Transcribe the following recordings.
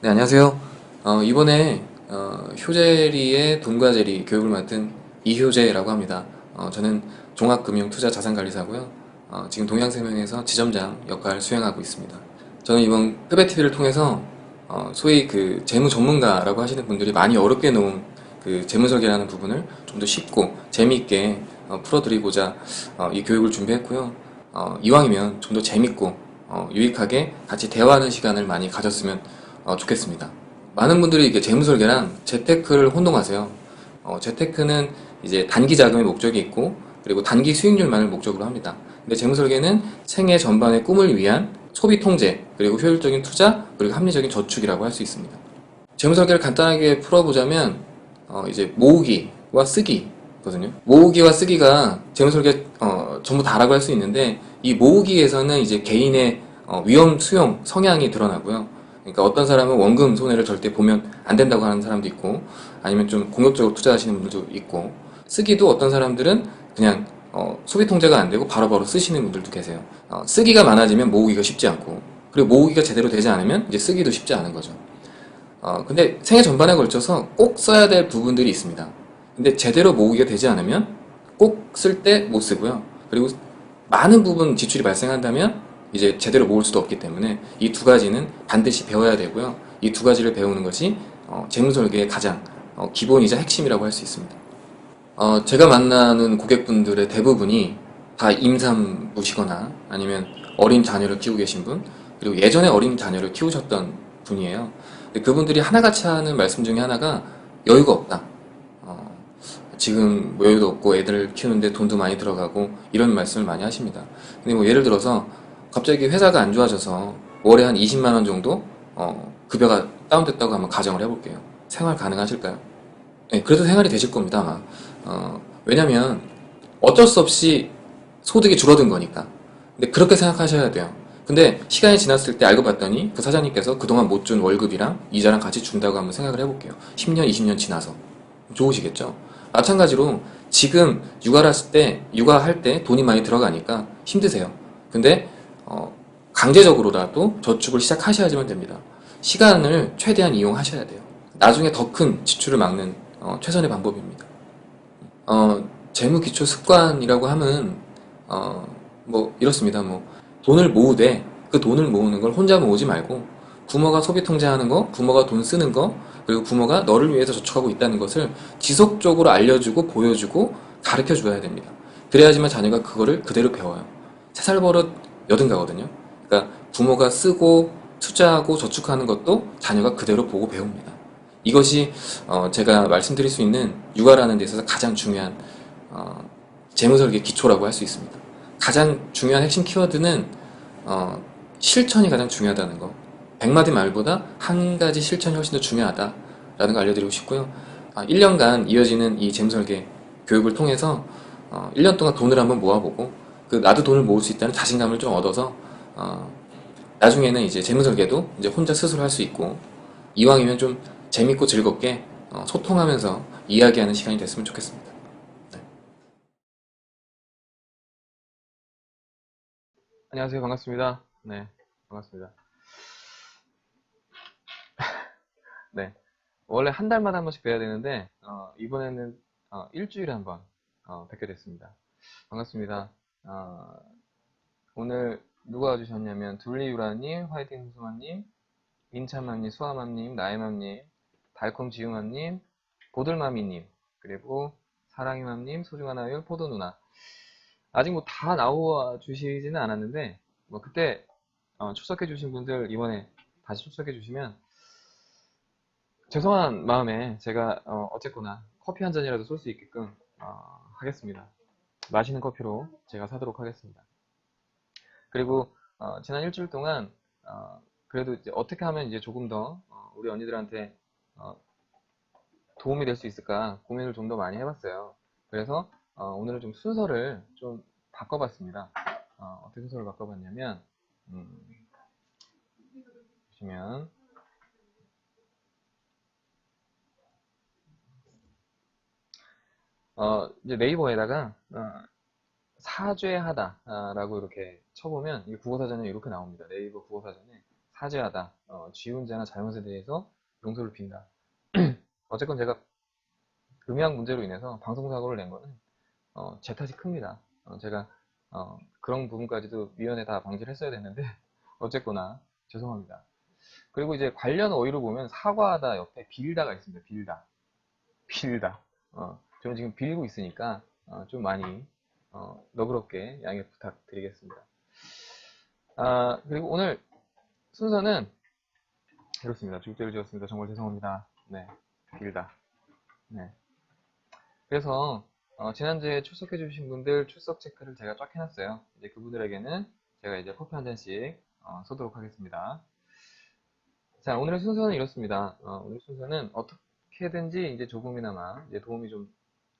네, 안녕하세요. 이번에 효제리의 돈과 제리 교육을 맡은 이효재라고 합니다. 저는 종합금융투자자산관리사고요. 지금 동양생명에서 지점장 역할 수행하고 있습니다. 저는 이번 흡의TV를 통해서 소위 그 재무 전문가라고 하시는 분들이 많이 어렵게 놓은 그 재무설계라는 부분을 좀 더 쉽고 재미있게 풀어드리고자 이 교육을 준비했고요. 이왕이면 좀 더 재밌고 유익하게 같이 대화하는 시간을 많이 가졌으면 좋겠습니다. 많은 분들이 이게 재무설계랑 재테크를 혼동하세요. 재테크는 이제 단기 자금의 목적이 있고 그리고 단기 수익률만을 목적으로 합니다. 근데 재무설계는 생애 전반의 꿈을 위한 소비 통제, 그리고 효율적인 투자, 그리고 합리적인 저축이라고 할 수 있습니다. 재무설계를 간단하게 풀어보자면 이제 모으기와 쓰기거든요. 모으기와 쓰기가 재무설계 전부 다라고 할 수 있는데, 이 모으기에서는 이제 개인의 위험 수용 성향이 드러나고요. 그러니까 어떤 사람은 원금 손해를 절대 보면 안 된다고 하는 사람도 있고, 아니면 좀 공격적으로 투자하시는 분들도 있고, 쓰기도 어떤 사람들은 그냥 소비 통제가 안 되고 바로바로 쓰시는 분들도 계세요. 쓰기가 많아지면 모으기가 쉽지 않고, 그리고 모으기가 제대로 되지 않으면 이제 쓰기도 쉽지 않은 거죠. 근데 생애 전반에 걸쳐서 꼭 써야 될 부분들이 있습니다. 근데 제대로 모으기가 되지 않으면 꼭 쓸 때 못 쓰고요. 그리고 많은 부분 지출이 발생한다면 이제 제대로 모을 수도 없기 때문에 이 두 가지는 반드시 배워야 되고요. 이 두 가지를 배우는 것이 재무설계의 가장 기본이자 핵심이라고 할 수 있습니다. 제가 만나는 고객분들의 대부분이 다 임산부시거나 아니면 어린 자녀를 키우고 계신 분, 그리고 예전에 어린 자녀를 키우셨던 분이에요. 근데 그분들이 하나같이 하는 말씀 중에 하나가 여유가 없다. 어, 지금 뭐 여유도 없고 애들 키우는데 돈도 많이 들어가고 이런 말씀을 많이 하십니다. 근데 뭐 예를 들어서 갑자기 회사가 안 좋아져서 월에 한 20만 원 정도 급여가 다운됐다고 한번 가정을 해볼게요. 생활 가능하실까요? 네, 그래도 생활이 되실 겁니다, 아마. 왜냐면 어쩔 수 없이 소득이 줄어든 거니까. 근데 그렇게 생각하셔야 돼요. 근데 시간이 지났을 때 알고 봤더니 그 사장님께서 그동안 못 준 월급이랑 이자랑 같이 준다고 한번 생각을 해볼게요. 10년, 20년 지나서. 좋으시겠죠? 마찬가지로 지금 육아할 때 돈이 많이 들어가니까 힘드세요. 근데 강제적으로라도 저축을 시작하셔야지만 됩니다. 시간을 최대한 이용하셔야 돼요. 나중에 더 큰 지출을 막는 최선의 방법입니다. 재무 기초 습관이라고 하면 뭐 이렇습니다. 뭐 돈을 모으되 그 돈을 모으는 걸 혼자 모으지 말고 부모가 소비 통제하는 거, 부모가 돈 쓰는 거, 그리고 부모가 너를 위해서 저축하고 있다는 것을 지속적으로 알려주고 보여주고 가르쳐 줘야 됩니다. 그래야지만 자녀가 그거를 그대로 배워요. 3살 버릇 여든 가거든요. 그러니까 부모가 쓰고 투자하고 저축하는 것도 자녀가 그대로 보고 배웁니다. 이것이 제가 말씀드릴 수 있는 육아라는 데 있어서 가장 중요한 어, 재무설계 기초라고 할 수 있습니다. 가장 중요한 핵심 키워드는 실천이 가장 중요하다는 거. 100마디 말보다 한 가지 실천이 훨씬 더 중요하다라는 거 알려드리고 싶고요. 1년간 이어지는 이 재무설계 교육을 통해서 1년 동안 돈을 한번 모아보고 나도 돈을 모을 수 있다는 자신감을 좀 얻어서 나중에는 이제 재무설계도 이제 혼자 스스로 할 수 있고, 이왕이면 좀 재밌고 즐겁게 소통하면서 이야기하는 시간이 됐으면 좋겠습니다. 네. 안녕하세요. 반갑습니다. 네, 반갑습니다. 네. 원래 한 달마다 한 번씩 뵈야 되는데, 이번에는 일주일에 한 번 뵙게 됐습니다. 반갑습니다. 오늘 누가 와주셨냐면, 둘리유라님, 화이팅 수수마님, 민참맘님, 수아맘님, 나혜맘님, 달콤지웅맘님, 보들마미님, 그리고 사랑이맘님, 소중한 아이유, 포도누나. 아직 뭐 다 나와 주시지는 않았는데, 뭐 그때 출석해 주신 분들 이번에 다시 출석해 주시면 죄송한 마음에 제가 어쨌거나 커피 한 잔이라도 쏠 수 있게끔 하겠습니다. 맛있는 커피로 제가 사도록 하겠습니다. 그리고 지난 일주일 동안 그래도 이제 어떻게 하면 이제 조금 더 우리 언니들한테 어, 도움이 될 수 있을까 고민을 좀 더 많이 해봤어요. 그래서 오늘은 좀 순서를 좀 바꿔봤습니다. 어떻게 순서를 바꿔봤냐면 보시면 이제 네이버에다가 사죄하다라고 이렇게 쳐보면 이 국어사전에 이렇게 나옵니다. 네이버 국어사전에 사죄하다, 지운죄나 잘못에 대해서 용서를 빈다. 어쨌건 제가 음향 문제로 인해서 방송사고를 낸 거는 제 탓이 큽니다. 제가 그런 부분까지도 미연에 다 방지를 했어야 됐는데 어쨌거나 죄송합니다. 그리고 이제 관련 어휘로 보면 사과하다 옆에 빌다가 있습니다. 빌다, 빌다. 저는 지금 빌고 있으니까 좀 많이 너그럽게 양해 부탁드리겠습니다. 그리고 오늘 순서는 이렇습니다. 주국대를 지었습니다. 정말 죄송합니다. 네, 빌다. 네. 그래서 지난주에 출석해주신 분들 출석 체크를 제가 쫙 해놨어요. 이제 그분들에게는 제가 이제 커피 한 잔씩 쏘도록 하겠습니다. 자, 오늘의 순서는 이렇습니다. 오늘 순서는 어떻게든지 이제 조금이나마 이제 도움이 좀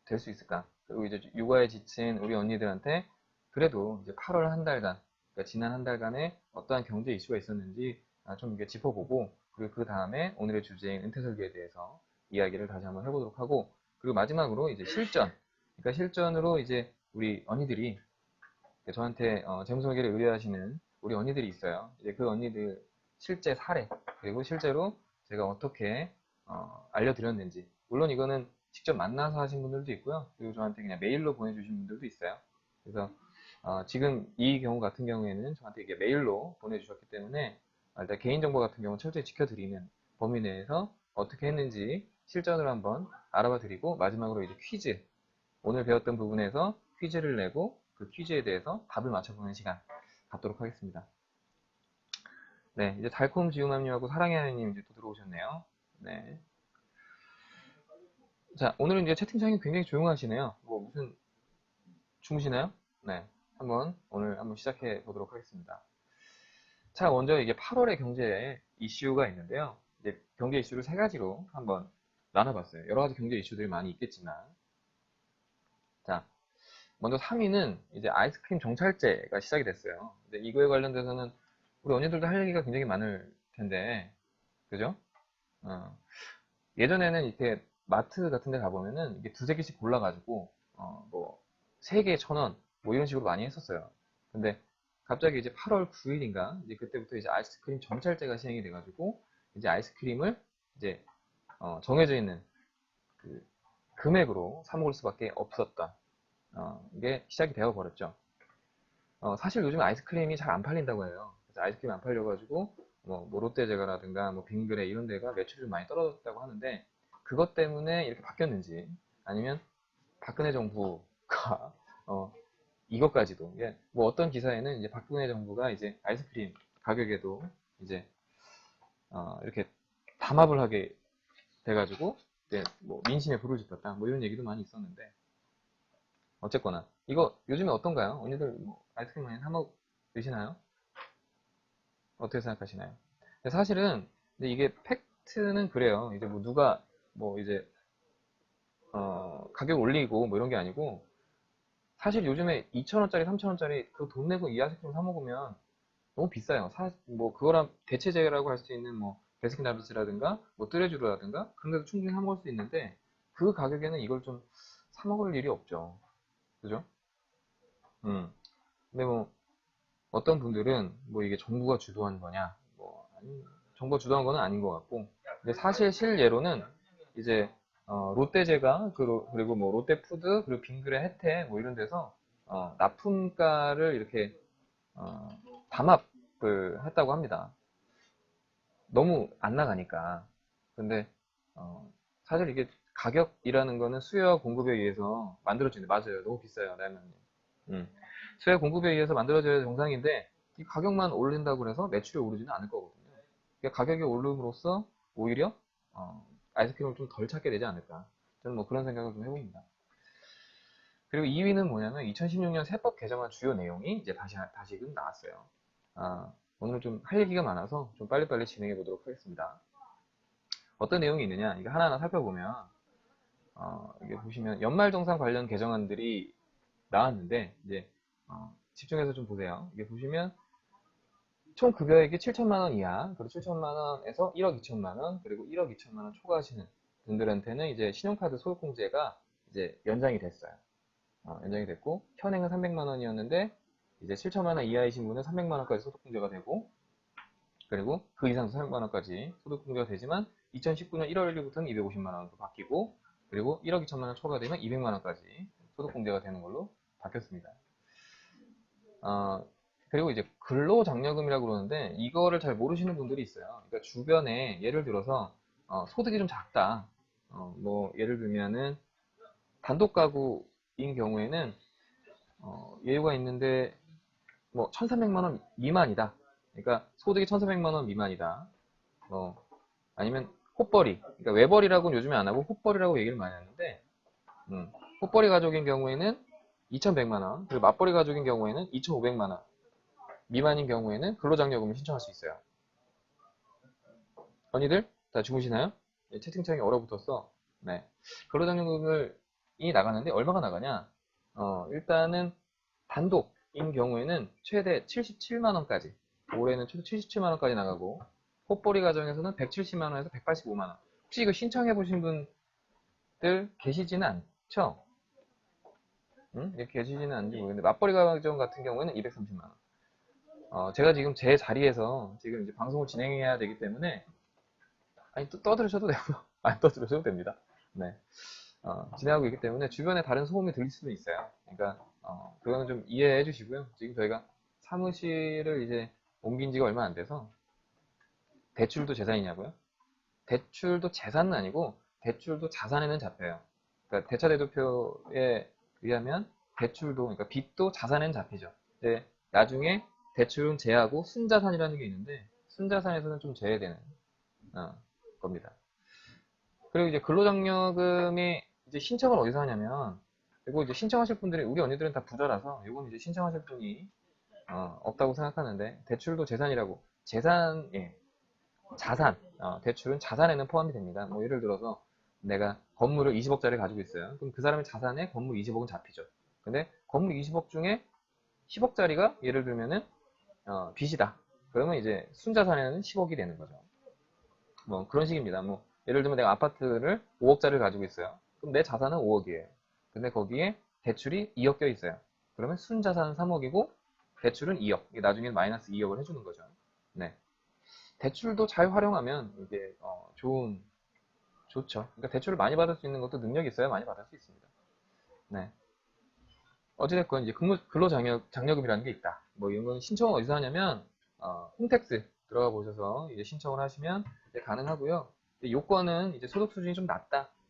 될 수 있을까? 그리고 이제 육아에 지친 우리 언니들한테 그래도 이제 8월 한 달간, 그러니까 지난 한 달간에 어떠한 경제 이슈가 있었는지 좀 이렇게 짚어보고, 그리고 그 다음에 오늘의 주제인 은퇴설계에 대해서 이야기를 다시 한번 해보도록 하고, 그리고 마지막으로 이제 실전, 그러니까 실전으로 이제 우리 언니들이 저한테 재무설계를 의뢰하시는 우리 언니들이 있어요. 이제 그 언니들 실제 사례, 그리고 실제로 제가 어떻게 알려드렸는지, 물론 이거는 직접 만나서 하신 분들도 있고요. 그리고 저한테 그냥 메일로 보내주신 분들도 있어요. 그래서 지금 이 경우 같은 경우에는 저한테 이게 메일로 보내주셨기 때문에 일단 개인정보 같은 경우는 철저히 지켜드리는 범위 내에서 어떻게 했는지 실전으로 한번 알아봐 드리고, 마지막으로 이제 퀴즈, 오늘 배웠던 부분에서 퀴즈를 내고 그 퀴즈에 대해서 답을 맞춰보는 시간 갖도록 하겠습니다. 네, 이제 달콤 지우맘님하고 사랑의 하나님 이제 또 들어오셨네요. 네. 자, 오늘은 이제 채팅창이 굉장히 조용하시네요. 뭐 무슨 주무시나요? 네. 오늘 한번 시작해 보도록 하겠습니다. 자, 먼저 이게 8월의 경제 이슈가 있는데요. 이제 경제 이슈를 세 가지로 한번 나눠봤어요. 여러 가지 경제 이슈들이 많이 있겠지만. 자, 먼저 3위는 이제 아이스크림 정찰제가 시작이 됐어요. 근데 이거에 관련돼서는 우리 언니들도 할 얘기가 굉장히 많을 텐데, 그죠? 어, 예전에는 이렇게 마트 같은 데 가보면은 이게 두세 개씩 골라가지고, 뭐, 3개 1,000원, 뭐 이런 식으로 많이 했었어요. 근데 갑자기 이제 8월 9일인가, 이제 그때부터 이제 아이스크림 정찰제가 시행이 돼가지고, 이제 아이스크림을 이제, 정해져 있는 그 금액으로 사먹을 수밖에 없었다. 이게 시작이 되어 버렸죠. 사실 요즘 아이스크림이 잘 안 팔린다고 해요. 그래서 아이스크림 안 팔려가지고 뭐 롯데제과라든가 뭐 빙그레 이런 데가 매출이 좀 많이 떨어졌다고 하는데, 그것 때문에 이렇게 바뀌었는지, 아니면 박근혜 정부가 이것까지도, 이게 뭐 어떤 기사에는 이제 박근혜 정부가 이제 아이스크림 가격에도 이제 이렇게 담합을 하게 돼가지고 이제 뭐 민심에 불을 지폈다 뭐 이런 얘기도 많이 있었는데, 어쨌거나 이거 요즘에 어떤가요? 언니들 뭐 아이스크림 많이 사 먹으시나요? 어떻게 생각하시나요? 근데 사실은 근데 이게 팩트는 그래요. 이제 뭐 누가 뭐 이제 가격 올리고 뭐 이런 게 아니고, 사실 요즘에 2,000원짜리 3,000원짜리 그 돈 내고 이 아이스크림 사 먹으면 너무 비싸요. 뭐 그거랑 대체제라고 할 수 있는 뭐 베스킨라빈스라든가 뭐 뚜레쥬르라든가 그런 데도 충분히 사 먹을 수 있는데, 그 가격에는 이걸 좀 사 먹을 일이 없죠. 그죠? 근데 뭐 어떤 분들은 뭐 이게 정부가 주도한 거냐, 뭐 정부가 주도한 거는 아닌 것 같고, 근데 사실 실예로는 이제 롯데제가 그리고 뭐 롯데푸드 그리고 빙그레 혜태 뭐 이런 데서 납품가를 이렇게 어, 담합을 했다고 합니다. 너무 안 나가니까. 근데 어, 사실 이게 가격이라는 거는 수요와 공급에 의해서 만들어지는데, 맞아요. 너무 비싸요, 라면이. 수요 공급에 의해서 만들어져야 정상인데 이 가격만 오른다고 해서 매출이 오르지는 않을 거거든요. 그러니까 가격이 오름으로써 오히려 아이스크림을 좀 덜 찾게 되지 않을까. 저는 뭐 그런 생각을 좀 해봅니다. 그리고 2위는 뭐냐면 2016년 세법 개정안 주요 내용이 이제 다시금 나왔어요. 오늘 좀 할 얘기가 많아서 좀 빨리빨리 진행해 보도록 하겠습니다. 어떤 내용이 있느냐, 이거 하나하나 살펴보면, 이게 보시면 연말정산 관련 개정안들이 나왔는데, 이제, 집중해서 좀 보세요. 이게 보시면, 총 급여액이 7천만 원 이하, 그리고 7천만 원에서 1억 2천만 원, 그리고 1억 2천만 원 초과하시는 분들한테는 이제 신용카드 소득공제가 이제 연장이 됐어요. 연장이 됐고, 현행은 300만 원이었는데, 이제 7천만 원 이하이신 분은 300만 원까지 소득공제가 되고, 그리고 그 이상도 300만 원까지 소득공제가 되지만, 2019년 1월 1일부터는 250만 원으로 바뀌고, 그리고 1억 2천만 원 초과되면 200만 원까지 소득공제가 되는 걸로 바뀌었습니다. 그리고 이제 근로장려금이라고 그러는데, 이거를 잘 모르시는 분들이 있어요. 그러니까 주변에 예를 들어서 소득이 좀 작다. 뭐 예를 들면은 단독 가구인 경우에는 예우가 있는데 뭐 1,300만 원 미만이다. 그러니까 소득이 1,300만 원 미만이다. 아니면 헛벌이. 그러니까 외벌이라고는 요즘에 안 하고 헛벌이라고 얘기를 많이 하는데, 헛벌이 가족인 경우에는 2,100만 원, 그리고 맞벌이 가족인 경우에는 2,500만 원 미만인 경우에는 근로장려금을 신청할 수 있어요. 언니들 다 주무시나요? 네, 채팅창이 얼어붙었어. 네. 근로장려금이 나가는데 얼마가 나가냐? 일단은 단독인 경우에는 최대 77만 원까지, 올해는 최대 77만 원까지 나가고, 헛벌이 가정에서는 170만 원에서 185만 원. 혹시 이거 신청해 보신 분들 계시지는 않죠? 이렇게 계시지는 않는지 모르겠는데, 맞벌이 가정 같은 경우에는 230만 원. 제가 지금 제 자리에서 지금 이제 방송을 진행해야 되기 때문에, 아니, 또 떠들으셔도 되고요. 안 떠들으셔도 됩니다. 네. 진행하고 있기 때문에 주변에 다른 소음이 들릴 수도 있어요. 그러니까, 그거는 좀 이해해 주시고요. 지금 저희가 사무실을 이제 옮긴 지가 얼마 안 돼서, 대출도 재산이냐고요? 대출도 재산은 아니고, 대출도 자산에는 잡혀요. 그러니까 대차대조표에 의하면, 대출도, 그러니까 빚도 자산에는 잡히죠. 근데 나중에 대출은 제하고 순자산이라는 게 있는데, 순자산에서는 좀 제외되는, 겁니다. 그리고 이제 근로장려금이 이제 신청을 어디서 하냐면, 그리고 이제 신청하실 분들이, 우리 언니들은 다 부자라서 이건 이제 신청하실 분이 없다고 생각하는데, 대출도 재산이라고. 재산, 예, 자산, 대출은 자산에는 포함이 됩니다. 뭐 예를 들어서 내가 건물을 20억짜리 가지고 있어요. 그럼 그 사람의 자산에 건물 20억은 잡히죠. 근데 건물 20억 중에 10억짜리가 예를 들면은 빚이다. 그러면 이제 순자산에는 10억이 되는 거죠. 뭐 그런 식입니다. 뭐 예를 들면 내가 아파트를 5억짜리를 가지고 있어요. 그럼 내 자산은 5억이에요. 근데 거기에 대출이 2억 껴 있어요. 그러면 순자산은 3억이고 대출은 2억. 이게 나중에 마이너스 2억을 해주는 거죠. 네. 대출도 잘 활용하면 이게 좋죠. 그러니까 대출을 많이 받을 수 있는 것도 능력이 있어야 많이 받을 수 있습니다. 네. 어찌됐건 이제 근로장려금이라는 게 있다. 뭐 이런 건 신청은 어디서 하냐면 홈택스 들어가 보셔서 이제 신청을 하시면 이제 가능하고요. 요건은 이제 소득 수준이 좀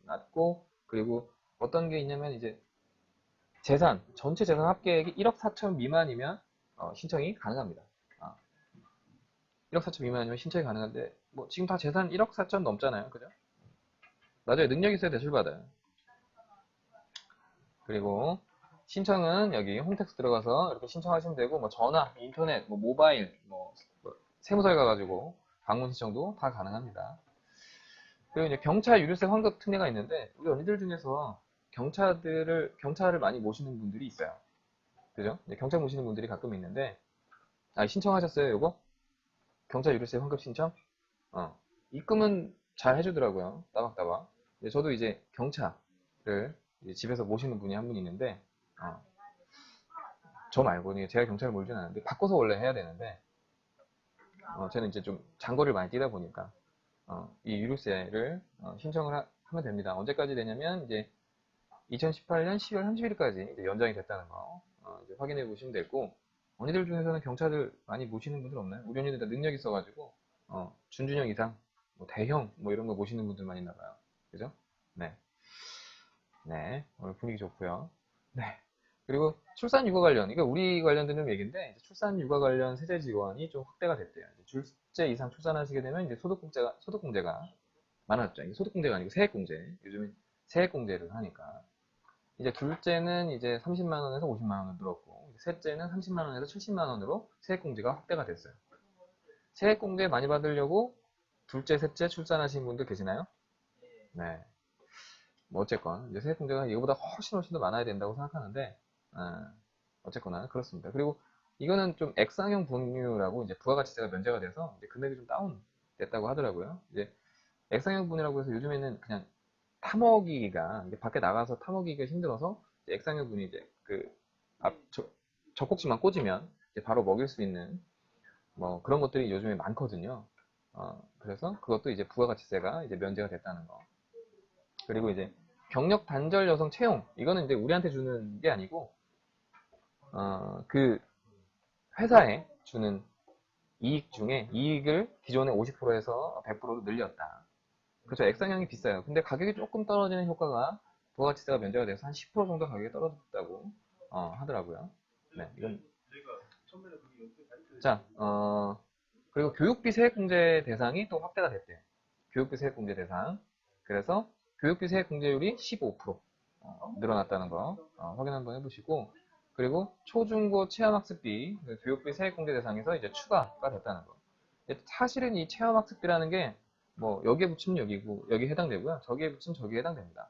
낮고, 그리고 어떤 게 있냐면 이제 전체 재산 합계액이 1억 4천 미만이면 신청이 가능합니다. 1억 4천 미만이면 신청이 가능한데, 뭐 지금 다 재산 1억 4천 넘잖아요, 그죠? 나중에 능력 있어야 대출 받아요. 그리고 신청은 여기 홈택스 들어가서 이렇게 신청하시면 되고, 뭐 전화, 인터넷, 뭐 모바일, 뭐 세무서에 가가지고 방문 신청도 다 가능합니다. 그리고 이제 경찰 유류세 환급 특례가 있는데, 우리 언니들 중에서 경찰을 많이 모시는 분들이 있어요. 그죠? 경찰 모시는 분들이 가끔 있는데, 신청하셨어요, 요거? 경찰 유류세 환급 신청? 입금은 잘 해주더라고요. 따박따박. 저도 이제 경찰을 이제 집에서 모시는 분이 한 분 있는데, 저 말고, 제가 경찰을 몰진 않는데, 바꿔서 원래 해야 되는데, 저는 이제 좀 장거리를 많이 뛰다 보니까, 이 유류세를 신청을 하면 됩니다. 언제까지 되냐면, 이제 2018년 12월 30일까지 이제 연장이 됐다는 거, 이제 확인해 보시면 되고, 언니들 중에서는 경찰을 많이 모시는 분들 없나요? 우리 언니들 다 능력 있어가지고, 준준형 이상, 뭐 대형, 뭐 이런 거 모시는 분들만 있나 봐요. 그죠? 네. 네. 오늘 분위기 좋고요. 네. 그리고 출산 육아 관련, 이거 우리 관련되는 얘기인데, 출산 육아 관련 세제 지원이 좀 확대가 됐대요. 둘째 이상 출산하시게 되면 이제 소득공제가 많아졌죠. 이게 소득공제가 아니고 세액공제. 요즘은 세액공제를 하니까. 이제 둘째는 이제 30만 원에서 50만 원을 늘었고, 셋째는 30만 원에서 70만 원으로 세액공제가 확대가 됐어요. 세액공제 많이 받으려고 둘째, 셋째 출산하신 분들 계시나요? 네. 뭐 어쨌건 이제 세액공제가 이거보다 훨씬 더 많아야 된다고 생각하는데, 어쨌거나 그렇습니다. 그리고 이거는 좀 액상형 분유라고 이제 부가가치세가 면제가 돼서 이제 금액이 좀 다운 됐다고 하더라고요. 이제 액상형 분유라고 해서 요즘에는 그냥 타먹이기가 이제 밖에 나가서 타먹이기가 힘들어서 이제 액상형 분유 이제 젖꼭지만 꽂으면 이제 바로 먹일 수 있는 뭐 그런 것들이 요즘에 많거든요. 그래서 그것도 이제 부가가치세가 이제 면제가 됐다는 거. 그리고 이제 경력 단절 여성 채용 이거는 이제 우리한테 주는 게 아니고 그 회사에 주는 이익 중에 이익을 기존의 50%에서 100%로 늘렸다. 그렇죠. 액상형이 비싸요. 근데 가격이 조금 떨어지는 효과가 부가가치세가 면제가 돼서 한 10% 정도 가격이 떨어졌다고 하더라고요. 네, 이건 자, 그리고 교육비 세액공제 대상이 또 확대가 됐대요. 교육비 세액공제 대상. 그래서 교육비 세액공제율이 15% 늘어났다는 거 확인 한번 해보시고, 그리고 초중고 체험학습비 교육비 세액공제 대상에서 이제 추가가 됐다는 거. 사실은 이 체험학습비라는 게 뭐 여기에 붙이면 여기고 여기 해당되고요. 저기에 붙이면 저기에 해당됩니다.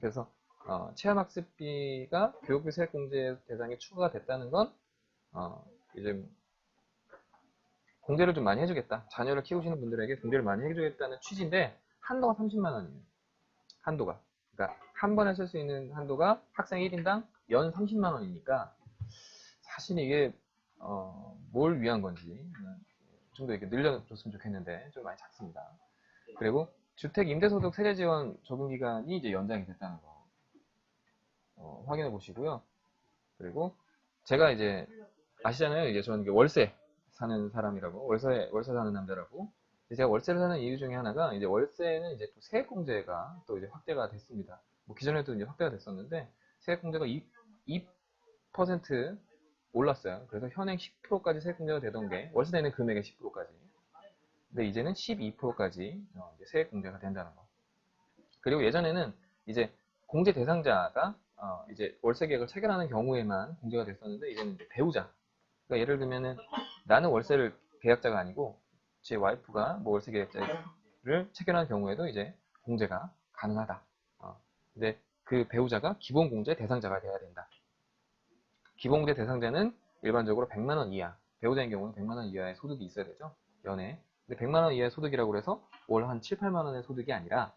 그래서 체험학습비가 교육비 세액공제 대상에 추가가 됐다는 건 이제 공제를 좀 많이 해주겠다. 자녀를 키우시는 분들에게 공제를 많이 해주겠다는 취지인데 한도가 30만 원이에요. 한도가. 그러니까 한 번에 쓸 수 있는 한도가 학생 1인당 연 30만 원이니까 사실 이게 뭘 위한 건지 좀 더 이렇게 늘려줬으면 좋겠는데 좀 많이 작습니다. 그리고 주택 임대소득 세제 지원 적용 기간이 이제 연장이 됐다는 거 확인해 보시고요. 그리고 제가 이제 아시잖아요. 이제 저는 월세 사는 사람이라고, 월세 사는 남자라고. 제가 월세를 사는 이유 중에 하나가 이제 월세는 이제 또 세액공제가 또 이제 확대가 됐습니다. 뭐 기존에도 이제 확대가 됐었는데 세액공제가 2% 올랐어요. 그래서 현행 10%까지 세액공제가 되던 게 월세 내는 금액의 10%까지. 근데 이제는 12%까지 세액공제가 된다는 거. 그리고 예전에는 이제 공제 대상자가 이제 월세 계약을 체결하는 경우에만 공제가 됐었는데 이제는 이제 배우자. 그러니까 예를 들면은 나는 월세를 계약자가 아니고 제 와이프가 뭐 월세 계약자를 체결한 경우에도 이제 공제가 가능하다. 근데 그 배우자가 기본공제 대상자가 돼야 된다. 기본공제 대상자는 일반적으로 100만 원 이하, 배우자인 경우는 100만 원 이하의 소득이 있어야 되죠. 연애. 근데 100만 원 이하의 소득이라고 해서 월 한 7, 8만 원의 소득이 아니라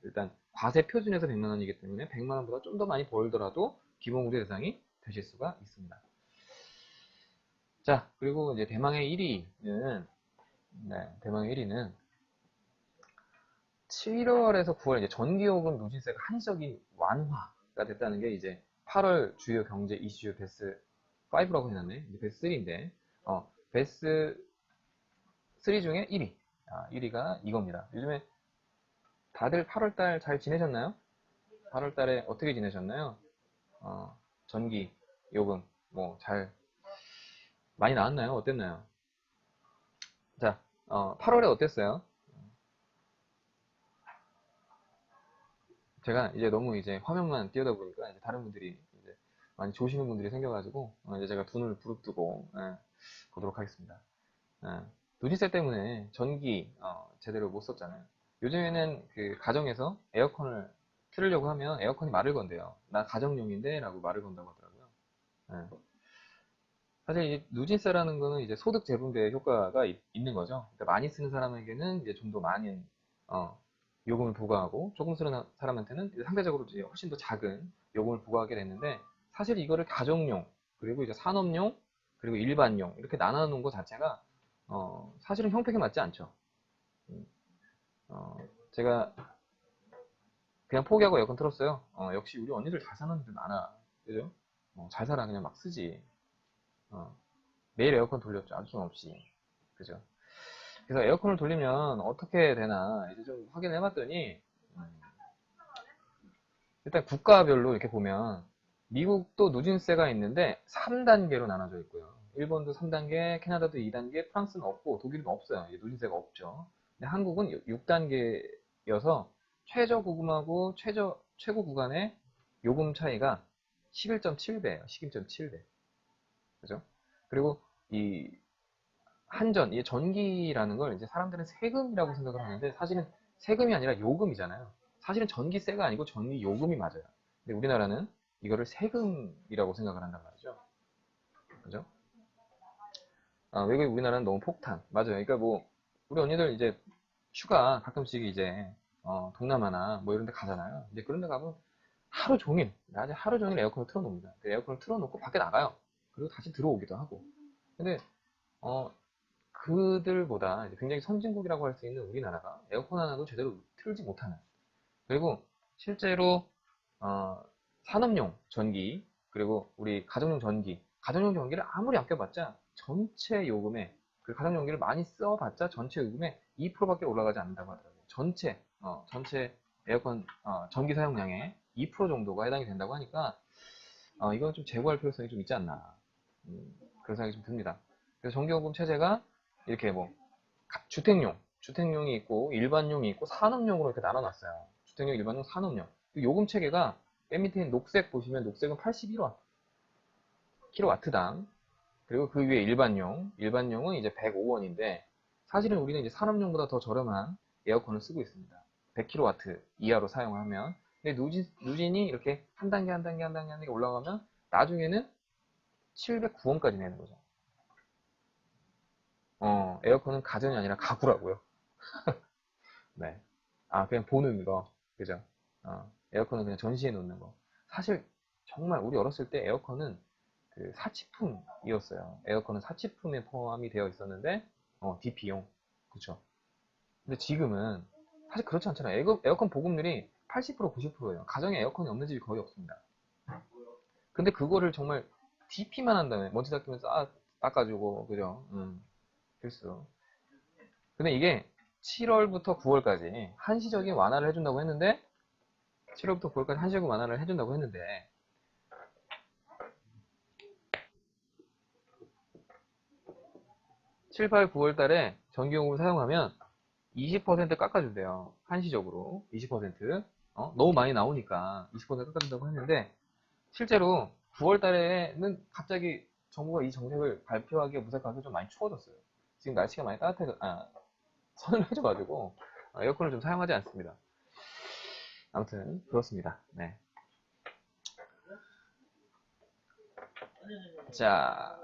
일단 과세 표준에서 100만 원이기 때문에 100만 원보다 좀 더 많이 벌더라도 기본공제 대상이 되실 수가 있습니다. 자, 그리고 이제 대망의 1위는 7월에서 9월 이제 전기요금 누진세가 한시적인 완화가 됐다는 게 이제 8월 주요 경제 이슈 베스트 5라고 해놨네. 이제 베스트 3인데, 베스트 3 중에 1위. 1위가 이겁니다. 요즘에 다들 8월달 잘 지내셨나요? 8월달에 어떻게 지내셨나요? 전기, 요금, 뭐, 잘, 많이 나왔나요? 어땠나요? 자, 8월에 어땠어요? 제가 이제 너무 이제 화면만 띄우다 보니까 이제 다른 분들이 이제 많이 조시는 분들이 생겨가지고 이제 제가 두 눈을 부릅뜨고 보도록 하겠습니다. 누진세 때문에 전기 제대로 못 썼잖아요. 요즘에는 그 가정에서 에어컨을 틀으려고 하면 에어컨이 말을 건대요. 나 가정용인데 라고 말을 건다고 하더라고요. 예. 사실 이 누진세라는 거는 이제 소득 재분배 효과가 있는 거죠. 그러니까 많이 쓰는 사람에게는 이제 좀 더 많은 요금을 부과하고 조금 쓰는 사람한테는 상대적으로 이제 훨씬 더 작은 요금을 부과하게 됐는데 사실 이거를 가정용 그리고 이제 산업용 그리고 일반용 이렇게 나눠 놓은 것 자체가 사실은 형평에 맞지 않죠. 음, 제가 그냥 포기하고 에어컨 틀었어요. 역시 우리 언니들 잘 사는 애들 많아. 그죠? 잘 살아 그냥 막 쓰지. 어, 매일 에어컨 돌렸죠. 아주 좀 없이. 그죠? 그래서 에어컨을 돌리면 어떻게 되나 이제 좀 확인을 해봤더니 일단 국가별로 이렇게 보면 미국도 누진세가 있는데 3단계로 나눠져 있고요. 일본도 3단계, 캐나다도 2단계, 프랑스는 없고 독일은 없어요. 누진세가 없죠. 근데 한국은 6단계여서 최저 구금하고 최고 구간의 요금 차이가 11.7배예요. 11.7배. 그죠? 그리고 이 한전, 이 전기라는 걸 이제 사람들은 세금이라고 생각을 하는데 사실은 세금이 아니라 요금이잖아요. 사실은 전기세가 아니고 전기 요금이 맞아요. 근데 우리나라는 이거를 세금이라고 생각을 한단 말이죠. 그죠? 외국에 우리나라는 너무 폭탄. 맞아요. 그러니까 뭐 우리 언니들 이제 휴가 가끔씩 이제 동남아나 뭐 이런 데 가잖아요. 이제 그런 데 가면 하루 종일, 낮에 하루 종일 에어컨을 틀어놓습니다. 에어컨을 틀어놓고 밖에 나가요. 그리고 다시 들어오기도 하고. 근데 어, 그들보다 이제 굉장히 선진국이라고 할 수 있는 우리나라가 에어컨 하나도 제대로 틀지 못하는. 그리고 실제로 어, 산업용 전기 그리고 우리 가정용 전기, 가정용 전기를 아무리 아껴봤자 전체 요금에 그 가정용 전기를 많이 써봤자 전체 요금에 2%밖에 올라가지 않는다고 하더라고요. 전체 에어컨 전기 사용량의 2% 정도가 해당이 된다고 하니까 이건 좀 재고할 필요성이 좀 있지 않나 그런 생각이 좀 듭니다. 그래서 전기요금 체제가 이렇게 뭐 주택용이 있고 일반용이 있고 산업용으로 이렇게 나눠놨어요. 주택용, 일반용, 산업용. 요금 체계가 맨 밑에 있는 녹색 보시면 녹색은 81원 킬로와트당. 그리고 그 위에 일반용은 이제 105원인데 사실은 우리는 이제 산업용보다 더 저렴한 에어컨을 쓰고 있습니다. 100kW 이하로 사용하면. 근데 누진이 이렇게 한 단계 한 단계 한 단계 한 단계 올라가면 나중에는 709원까지 내는 거죠. 에어컨은 가전이 아니라 가구라고요. 네. 그냥 보는 거. 그죠? 에어컨은 그냥 전시해 놓는 거. 사실, 정말 우리 어렸을 때 에어컨은 그 사치품이었어요. 에어컨은 사치품에 포함이 되어 있었는데, DP용. 그쵸? 근데 지금은 사실 그렇지 않잖아요. 에어컨 보급률이 80% 90%예요. 가정에 에어컨이 없는 집이 거의 없습니다. 근데 그거를 정말 DP만 한다면, 먼지 닦이면 닦아주고, 그죠? 필수. 근데 이게 7월부터 9월까지 한시적인 완화를 해준다고 했는데 7월부터 9월까지 한시적인 완화를 해준다고 했는데 7, 8, 9월 달에 전기요금을 사용하면 20% 깎아준대요. 한시적으로 20%. 너무 많이 나오니까 20% 깎아준다고 했는데 실제로 9월 달에는 갑자기 정부가 이 정책을 발표하기에 무색하게 좀 많이 추워졌어요. 지금 날씨가 많이 서늘해져가지고 에어컨을 좀 사용하지 않습니다. 아무튼 그렇습니다. 네. 자,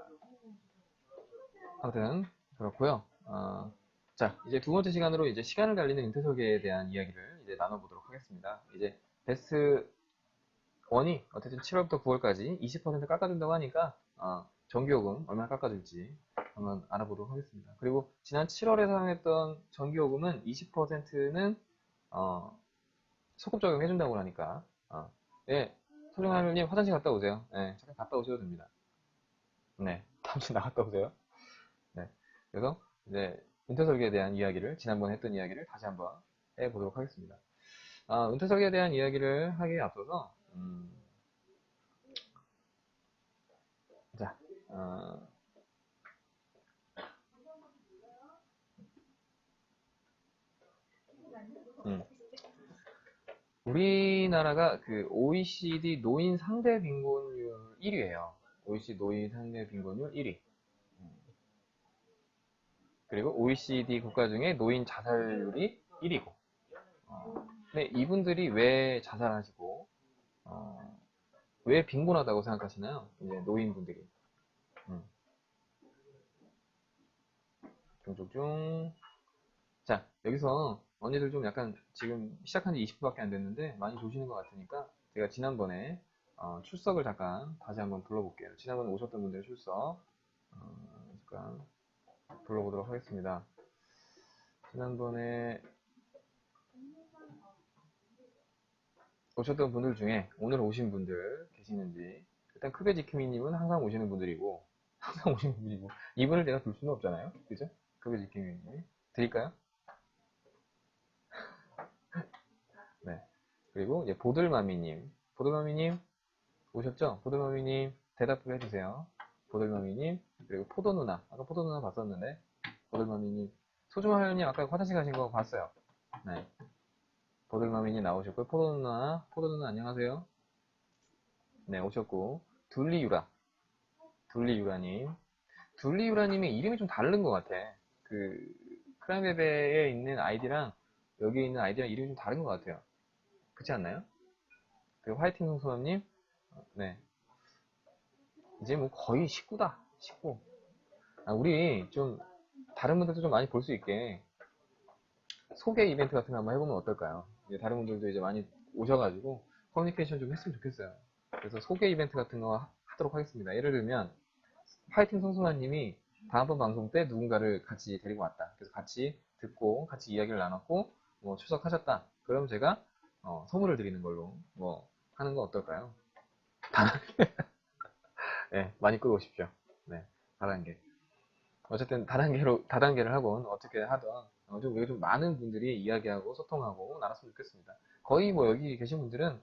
아무튼 그렇고요. 자, 이제 두 번째 시간으로 이제 시간을 달리는 인터 설계에 대한 이야기를 이제 나눠보도록 하겠습니다. 이제 베스트 1이 어쨌든 7월부터 9월까지 20% 깎아준다고 하니까 전기요금 얼마나 깎아줄지 한번 알아보도록 하겠습니다. 그리고 지난 7월에 사용했던 전기요금은 20%는 소급 적용해준다고 하니까 예, 소중하님 화장실 갔다 오세요. 네, 잠깐 갔다 오셔도 됩니다. 네, 잠시 나갔다 오세요. 네. 그래서 이제 은퇴 설계에 대한 이야기를 지난번에 했던 이야기를 다시 한번 해보도록 하겠습니다. 은퇴 설계에 대한 이야기를 하기에 앞서서 자, 우리나라가 그 OECD 노인 상대 빈곤율 1위예요. OECD 노인 상대 빈곤율 1위. 그리고 OECD 국가 중에 노인 자살률이 1위고. 근데 이분들이 왜 자살하시고 왜 빈곤하다고 생각하시나요? 이제 노인분들이. 쭉쭉쭉. 자, 여기서 언니들 좀 약간 지금 시작한 지 20분밖에 안 됐는데 많이 조시는 것 같으니까 제가 지난번에 출석을 잠깐 다시 한번 불러볼게요. 지난번에 오셨던 분들의 출석 잠깐 불러보도록 하겠습니다. 지난번에 오셨던 분들 중에 오늘 오신 분들 계시는지 일단 크게 지킴이님은 항상 오시는 분들이고 항상 오시는 분이고 이분을 내가 둘 수는 없잖아요. 그죠? 크게 지킴이님 드릴까요? 네. 그리고 이제 보들마미님 오셨죠? 보들머미님 대답 좀 해주세요. 보들머미님 그리고 포도누나 아까 포도누나 봤었는데 보들머미님 소중하연님 아까 화장실 가신 거 봤어요. 네. 보들머미님 나오셨고요. 포도누나 안녕하세요. 네 오셨고 둘리유라님 둘리유라님의 이름이 좀 다른 것 같아. 그 크라임베베에 있는 아이디랑 여기 있는 아이디랑 이름이 좀 다른 것 같아요. 그렇지 않나요? 그리고 화이팅 송소남님 네 이제 뭐 거의 식구다 식구. 우리 좀 다른 분들도 좀 많이 볼 수 있게 소개 이벤트 같은 거 한번 해보면 어떨까요? 이제 다른 분들도 이제 많이 오셔가지고 커뮤니케이션 좀 했으면 좋겠어요. 그래서 소개 이벤트 같은 거 하도록 하겠습니다. 예를 들면 파이팅 성소나님이 다음번 방송 때 누군가를 같이 데리고 왔다. 그래서 같이 듣고 같이 이야기를 나눴고 뭐 출석하셨다. 그럼 제가 선물을 드리는 걸로 뭐 하는 거 어떨까요? 네, 많이 끌어오십시오. 네, 다단계. 어쨌든 다단계를 하건 어떻게 하든 좀 많은 분들이 이야기하고 소통하고 나눴으면 좋겠습니다. 거의 뭐 여기 계신 분들은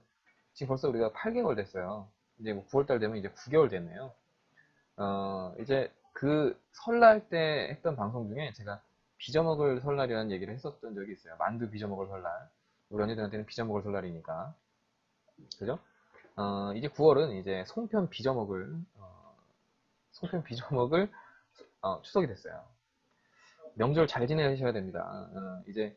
지금 벌써 우리가 8개월 됐어요. 이제 뭐 9월달 되면 이제 9개월 됐네요. 이제 그 설날 때 했던 방송 중에 제가 빚어먹을 설날이라는 얘기를 했었던 적이 있어요. 만두 빚어먹을 설날. 우리 언니들한테는 빚어먹을 설날이니까. 그죠? 이제 9월은 이제 송편 빚어먹을 추석이 됐어요. 명절 잘 지내셔야 됩니다. 이제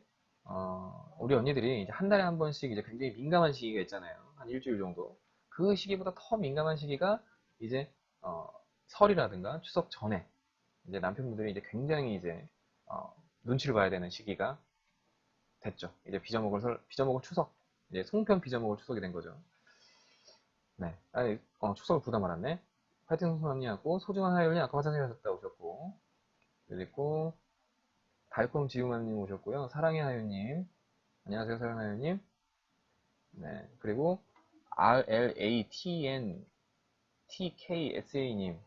우리 언니들이 이제 한 달에 한 번씩 이제 굉장히 민감한 시기가 있잖아요. 한 일주일 정도. 그 시기보다 더 민감한 시기가 이제 어, 설이라든가 추석 전에 이제 남편분들이 이제 굉장히 이제 눈치를 봐야 되는 시기가 됐죠. 이제 빚어먹을 추석, 이제 송편 빚어먹을 추석이 된 거죠. 네, 아니 추석을 부담 알았네. 파이팅 송소남님하고 소중한 하율님 아까 화장실 가셨다 오셨고 그리고 달콤 지우만님 오셨고요. 사랑의 하유님. 안녕하세요, 사랑의 하유님. 네. 그리고 RLATN TKSA님.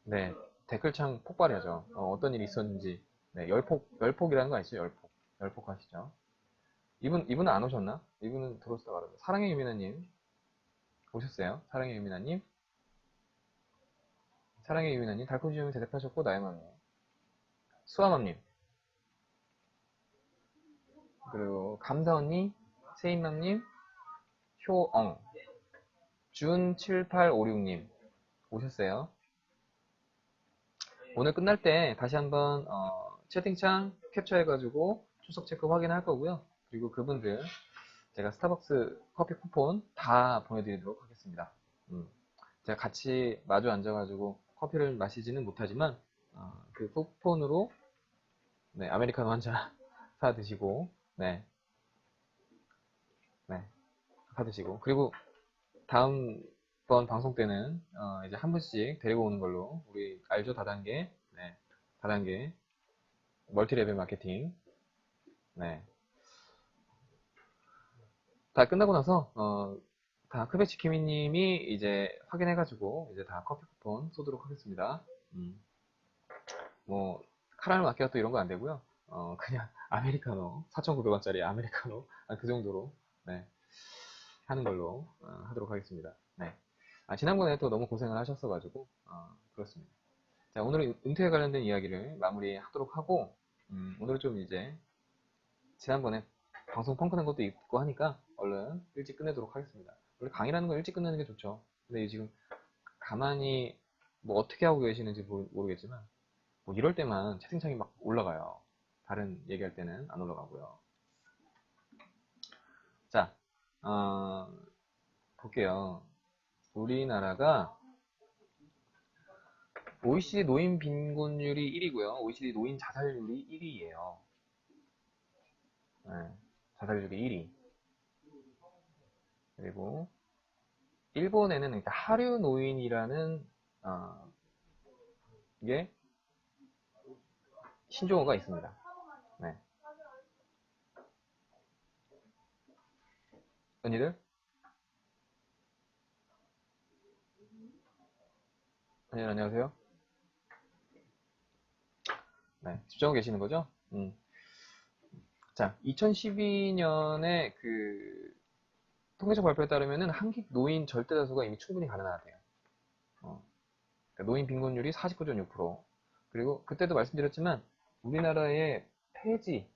네. 댓글창 폭발이죠. 떤 일이 있었는지. 네. 열폭이라는 거 아시죠? 열폭. 열폭 하시죠. 이분은 안 오셨나? 이분은 들어오시다 말았네. 사랑의 유미나님. 오셨어요? 사랑의 유미나님. 사랑의 유미나님. 달콤 지우님 대답하셨고, 나의맘님. 수아맘님. 그리고 감사언니. 세인맘님. 효엉. 준7856님. 오셨어요? 오늘 끝날 때 다시 한번 채팅창 캡처해가지고 출석 체크 확인할 거고요. 그리고 그분들 제가 스타벅스 커피 쿠폰 다 보내드리도록 하겠습니다. 제가 같이 마주 앉아가지고 커피를 마시지는 못하지만 그 쿠폰으로 네, 아메리카노 한 잔 사 드시고 네, 네, 사 드시고 그리고 다음번 방송 때는 이제 한 분씩 데리고 오는 걸로 우리 알죠? 다단계 네, 다단계 멀티레벨 마케팅 네. 다 끝나고 나서 다 크베치키미님이 이제 확인해가지고 이제 다 커피 쿠폰 쏘도록 하겠습니다. 뭐 카라멜 마키아토 이런 거 안 되고요. 그냥 아메리카노 4,900원짜리 아메리카노 그 정도로 네, 하는 걸로 하도록 하겠습니다. 네. 지난번에 또 너무 고생을 하셨어가지고 그렇습니다. 자 오늘은 은퇴에 관련된 이야기를 마무리하도록 하고 오늘 좀 이제 지난번에 방송 펑크난 것도 있고 하니까 얼른 일찍 끝내도록 하겠습니다. 원래 강의라는 건 일찍 끝내는 게 좋죠. 근데 지금 가만히 뭐 어떻게 하고 계시는지 모르겠지만 뭐 이럴 때만 채팅창이 막 올라가요. 다른 얘기할 때는 안 올라가고요. 자, 볼게요. 우리나라가 OECD 노인 빈곤율이 1위고요. OECD 노인 자살률이 1위예요. 네, 자살률이 1위. 그리고 일본에는 하류 노인이라는 게 신조어가 있습니다. 네. 언니들? 언니들 안녕하세요. 네, 집중하고 계시는 거죠? 자, 2012년에 통계청 발표에 따르면은 한국 노인 절대다수가 이미 충분히 가난하대요. 그러니까 노인 빈곤율이 49.6%. 그리고 그때도 말씀드렸지만 우리나라의 폐지,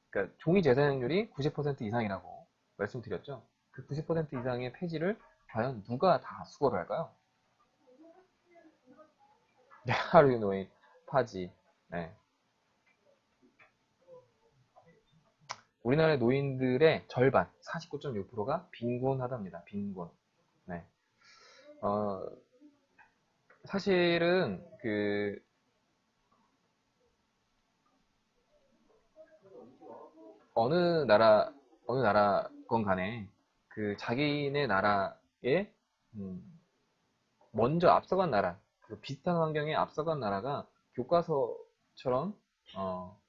그러니까 종이 재사용률이 90% 이상이라고 말씀드렸죠. 그 90% 이상의 폐지를 과연 누가 다 수거를 할까요? 네, 하루 노인 파지. 네. 우리나라의 노인들의 절반, 49.6%가 빈곤하답니다. 빈곤. 네. 어, 사실은 어느 나라 어느 나라건 간에 그 자기네 나라에 음, 먼저 앞서간 나라, 그 비슷한 환경에 앞서간 나라가 교과서처럼 어,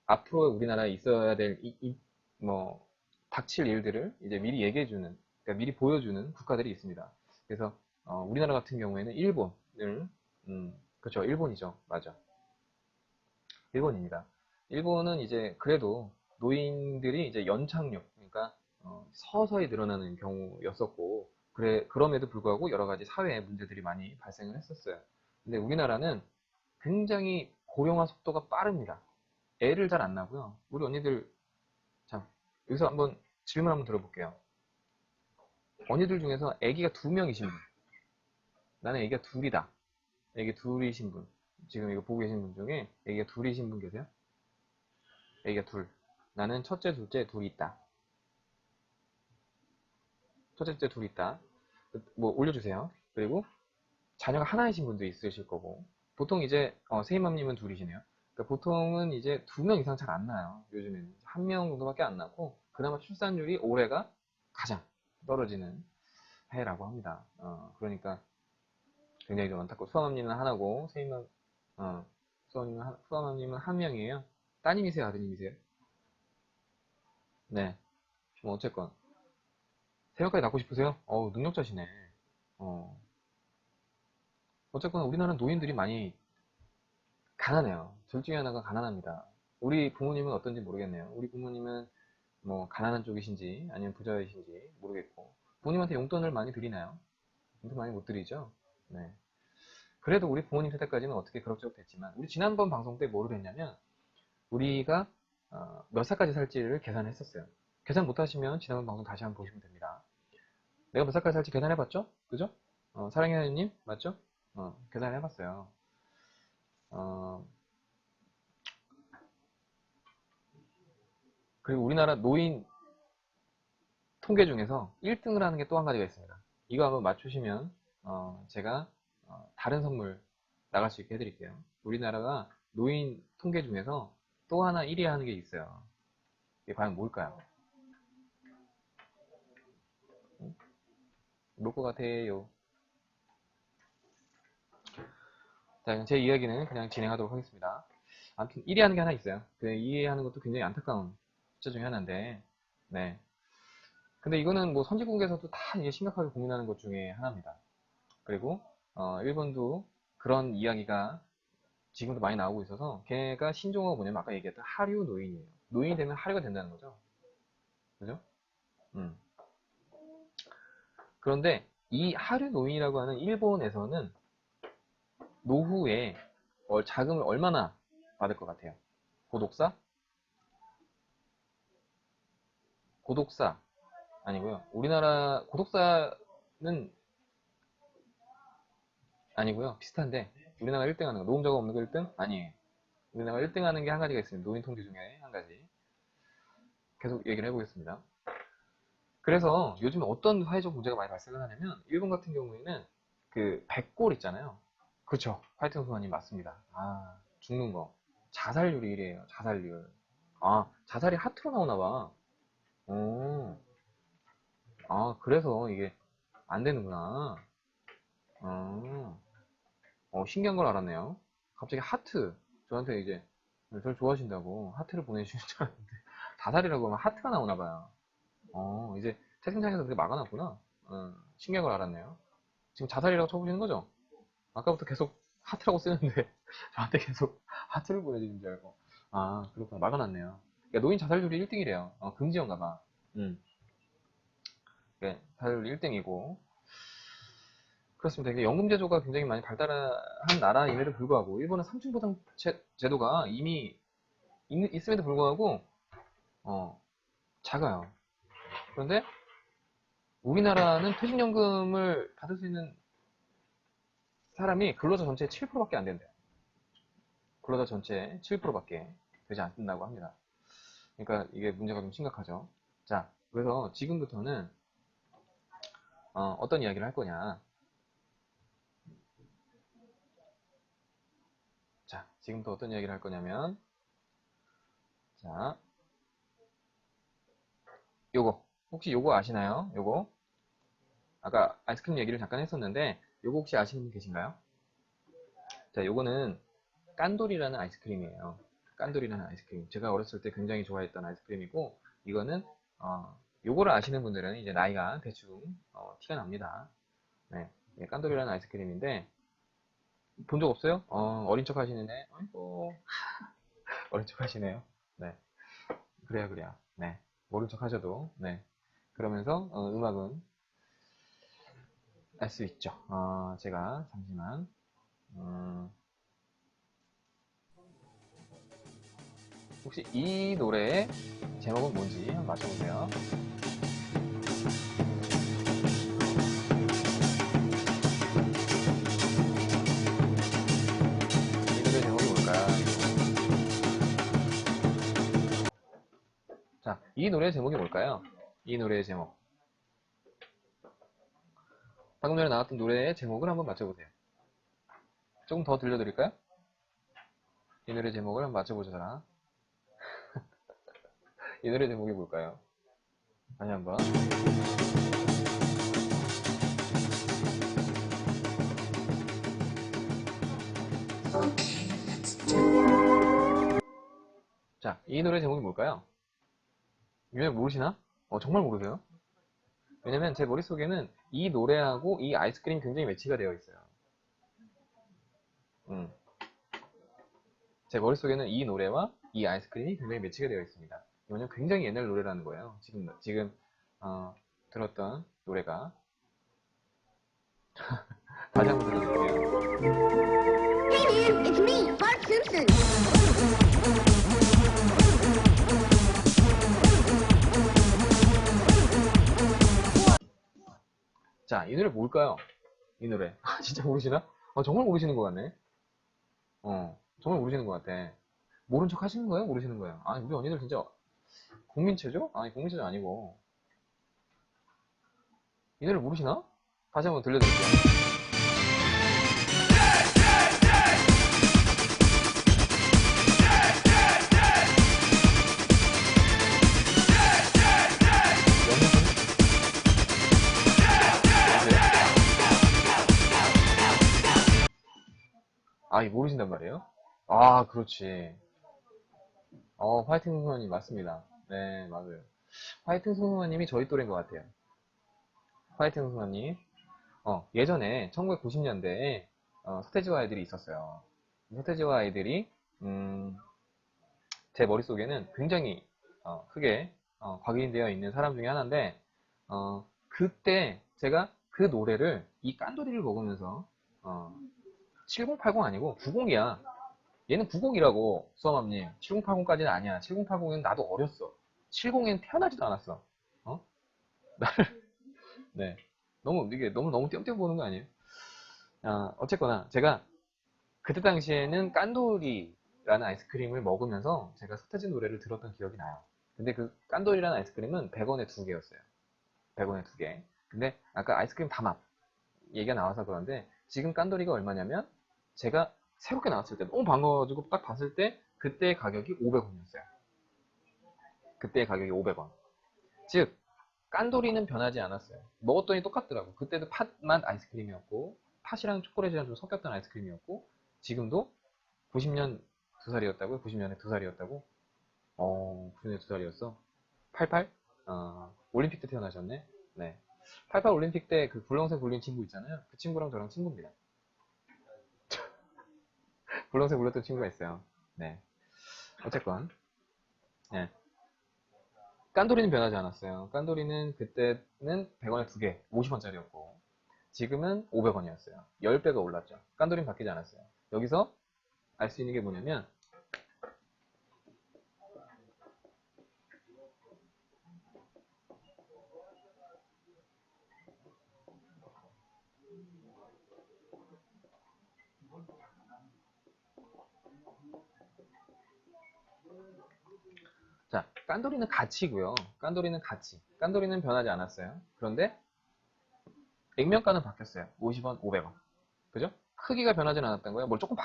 앞으로 우리나라에 있어야 될 뭐 닥칠 일들을 이제 미리 얘기해주는, 그러니까 미리 보여주는 국가들이 있습니다. 그래서 우리나라 같은 경우에는 일본을 그렇죠, 일본이죠, 맞아, 일본입니다. 일본은 이제 그래도 노인들이 이제 연착륙, 그러니까 서서히 늘어나는 경우였었고, 그럼에도 불구하고 여러 가지 사회에 문제들이 많이 발생을 했었어요. 근데 우리나라는 굉장히 고령화 속도가 빠릅니다. 애를 잘 안 낳고요. 우리 언니들, 자, 여기서 한번 질문 한번 들어볼게요. 언니들 중에서 아기가 2명이신 분, 나는 아기가 둘이다. 아기 둘이신 분, 지금 이거 보고 계신 분 중에 아기가 둘이신 분 계세요? 아기가 둘. 나는 첫째, 둘째 둘이 있다. 첫째, 둘째 둘이 있다. 뭐 올려주세요. 그리고 자녀가 하나이신 분도 있으실 거고. 보통 이제 세이맘님은 둘이시네요. 그러니까 보통은 이제 2명 이상 잘 안 나요. 요즘에는 1명 정도밖에 안 나고, 그나마 출산율이 올해가 가장 떨어지는 해라고 합니다. 그러니까 굉장히 좀 안타깝고, 수아맘님은 하나고, 수아맘님은 한 명이에요. 따님이세요, 아드님이세요? 네. 뭐 어쨌건 3명까지 낳고 싶으세요? 능력자시네. 어, 어쨌거나 우리나라는 노인들이 많이 가난해요. 둘 중에 하나가 가난합니다. 우리 부모님은 어떤지 모르겠네요. 우리 부모님은 뭐 가난한 쪽이신지 아니면 부자이신지 모르겠고, 부모님한테 용돈을 많이 드리나요? 용돈 많이 못 드리죠. 네. 그래도 우리 부모님 세대까지는 어떻게 그럭저럭 됐지만, 우리 지난번 방송 때 뭐를 했냐면, 우리가 몇 살까지 살지를 계산했었어요. 계산 못하시면 지난번 방송 다시 한번 보시면 됩니다. 내가 몇 살까지 살지 계산해봤죠? 그죠? 사랑해 하느님 맞죠? 계산해봤어요. 어, 그리고 우리나라 노인 통계 중에서 1등을 하는 게 또 한 가지가 있습니다. 이거 한번 맞추시면 제가 다른 선물 나갈 수 있게 해드릴게요. 우리나라가 노인 통계 중에서 또 하나 1위 하는 게 있어요. 이게 과연 뭘까요? 뭘 것 같아요? 자, 제 이야기는 그냥 진행하도록 하겠습니다. 아무튼 1위 하는 게 하나 있어요. 그 2위 하는 것도 굉장히 안타까운 숫자 중에 하나인데, 네. 근데 이거는 뭐 선진국에서도 다 이제 심각하게 고민하는 것 중에 하나입니다. 그리고 일본도 그런 이야기가 지금도 많이 나오고 있어서, 걔가 신종어가 뭐냐면 아까 얘기했던 하류 노인이에요. 노인이 되면 하류가 된다는 거죠. 그죠? 음. 그런데 이 하류 노인이라고 하는 일본에서는 노후에 자금을 얼마나 받을 것 같아요? 고독사? 고독사 아니고요. 우리나라 고독사는 아니고요. 비슷한데 우리나라가 1등 하는 거, 노동자가 없는 거 1등? 아니에요. 우리나라가 1등 하는 게 한 가지가 있습니다. 노인 통계 중에 한 가지. 계속 얘기를 해보겠습니다. 그래서 요즘에 어떤 사회적 문제가 많이 발생을 하냐면, 일본 같은 경우에는 그 백골 있잖아요. 그렇죠. 화이트 소환이 맞습니다. 죽는 거. 자살률이 이래요. 자살률. 자살이 하트로 나오나 봐. 오, 그래서 이게 안 되는구나. 어, 신기한 걸 알았네요. 갑자기 하트. 저한테 이제 저를 좋아하신다고 하트를 보내주신 줄 알았는데, 자살이라고 하면 하트가 나오나 봐요. 이제 채팅창에서 그렇게 막아놨구나. 신기한 걸 알았네요. 지금 자살이라고 쳐보시는 거죠? 아까부터 계속 하트라고 쓰는데 저한테 계속 하트를 보내주는 줄 알고. 그렇구나. 막아놨네요. 그러니까 노인 자살률이 1등이래요. 금지어인가 봐. 음. 네, 다들 1등이고. 그렇습니다. 이게 연금 제도가 굉장히 많이 발달한 나라임에도 불구하고 일본은 삼층보장 제도가 이미 있음에도 불구하고 작아요. 그런데 우리나라는 퇴직연금을 받을 수 있는 사람이 근로자 전체의 7%밖에 안 된대요. 근로자 전체의 7%밖에 되지 않는다고 합니다. 그러니까 이게 문제가 좀 심각하죠. 자, 그래서 지금부터는 어떤 이야기를 할 거냐. 자, 지금부터 어떤 이야기를 할 거냐면, 자, 요거. 혹시 요거 아시나요? 요거. 아까 아이스크림 얘기를 잠깐 했었는데, 요거 혹시 아시는 분 계신가요? 자, 요거는 깐돌이라는 아이스크림이에요. 깐돌이라는 아이스크림. 제가 어렸을 때 굉장히 좋아했던 아이스크림이고, 이거는, 요거를 아시는 분들은 이제 나이가 대충, 티가 납니다. 네. 깐돌이라는 아이스크림인데, 본 적 없어요? 어린 척 하시는데, 아이고, 어린 척 하시네요. 네. 그래요, 그래요. 네. 모른 척 하셔도, 네. 그러면서, 음악은 알 수 있죠. 제가, 잠시만, 음, 혹시 이 노래의 제목은 뭔지 한번 맞춰보세요. 이 노래 제목이 뭘까요? 자, 이 노래의 제목이 뭘까요? 이 노래의 제목. 방금 전에 나왔던 노래의 제목을 한번 맞춰보세요. 조금 더 들려드릴까요? 이 노래 제목을 한번 맞춰보자. 이 노래 제목이 뭘까요? 다시 한번. 자, 이 노래 제목이 뭘까요? 왜 모르시나? 정말 모르세요? 왜냐면 제 머릿속에는 이 노래하고 이 아이스크림이 굉장히 매치가 되어 있어요. 음. 제 머릿속에는 이 노래와 이 아이스크림이 굉장히 매치가 되어 있습니다. 이거는 굉장히 옛날 노래라는 거예요. 지금, 들었던 노래가. 다시 한번 들려드릴게요. Hey man, it's me, Bart Simpson. 자, 이 노래 뭘까요? 이 노래. 진짜 모르시나? 정말 모르시는 것 같네. 정말 모르시는 것 같아. 모른 척 하시는 거예요? 모르시는 거예요? 아니, 우리 언니들 진짜 국민체죠? 아니, 국민체도 아니고. 이 노래 모르시나? 다시 한번 들려드릴게요. 이 모르신단 말이에요? 그렇지. 화이팅 승무원님 맞습니다. 네, 맞아요. 화이팅 승무원님이 저희 또래인 것 같아요. 화이팅 승무원님. 예전에 1990년대에 서태지와 아이들이 있었어요. 서태지와 아이들이 제 머릿속에는 굉장히 크게 각인되어 있는 사람 중에 하나인데 그때 제가 그 노래를 이 깐돌이를 먹으면서 7080 아니고 90이야. 얘는 90이라고 수험함님. 7080까지는 아니야. 7080은 나도 어렸어. 70엔 태어나지도 않았어. 어? 네. 이게 너무 띄엄띄엄 보는 거 아니에요? 어쨌거나 제가 그때 당시에는 깐돌이라는 아이스크림을 먹으면서 제가 서태지 노래를 들었던 기억이 나요. 근데 그 깐돌이라는 아이스크림은 100원에 두 개였어요. 100원에 두 개. 근데 아까 아이스크림 담합 얘기가 나와서 그런데 지금 깐돌이가 얼마냐면 제가 새롭게 나왔을 때 너무 반가워가지고 딱 봤을 때 그때의 가격이 500원이었어요. 그때의 가격이 500원. 즉 깐돌이는 변하지 않았어요. 먹었더니 똑같더라고. 그때도 팥맛 아이스크림이었고 팥이랑 초콜릿이랑 좀 섞였던 아이스크림이었고 지금도 90년 2살이었다고요? 90년에 2살이었다고? 90년에 2살이었어? 88? 올림픽 때 태어나셨네? 네. 88 올림픽 때 그 붉은색 불린 친구 있잖아요. 그 친구랑 저랑 친구입니다. 붉은색 불렸던 친구가 있어요. 네. 어쨌건, 네. 깐돌이는 변하지 않았어요. 깐돌이는 그때는 100원에 2개, 50원짜리였고, 지금은 500원이었어요. 10배가 올랐죠. 깐돌이는 바뀌지 않았어요. 여기서 알 수 있는 게 뭐냐면, 자, 깐돌이는 가치고요. 깐돌이는 가치. 깐돌이는 변하지 않았어요. 그런데 액면가는 바뀌었어요. 50원, 500원. 그죠? 크기가 변하진 않았던 거예요. 뭘 조금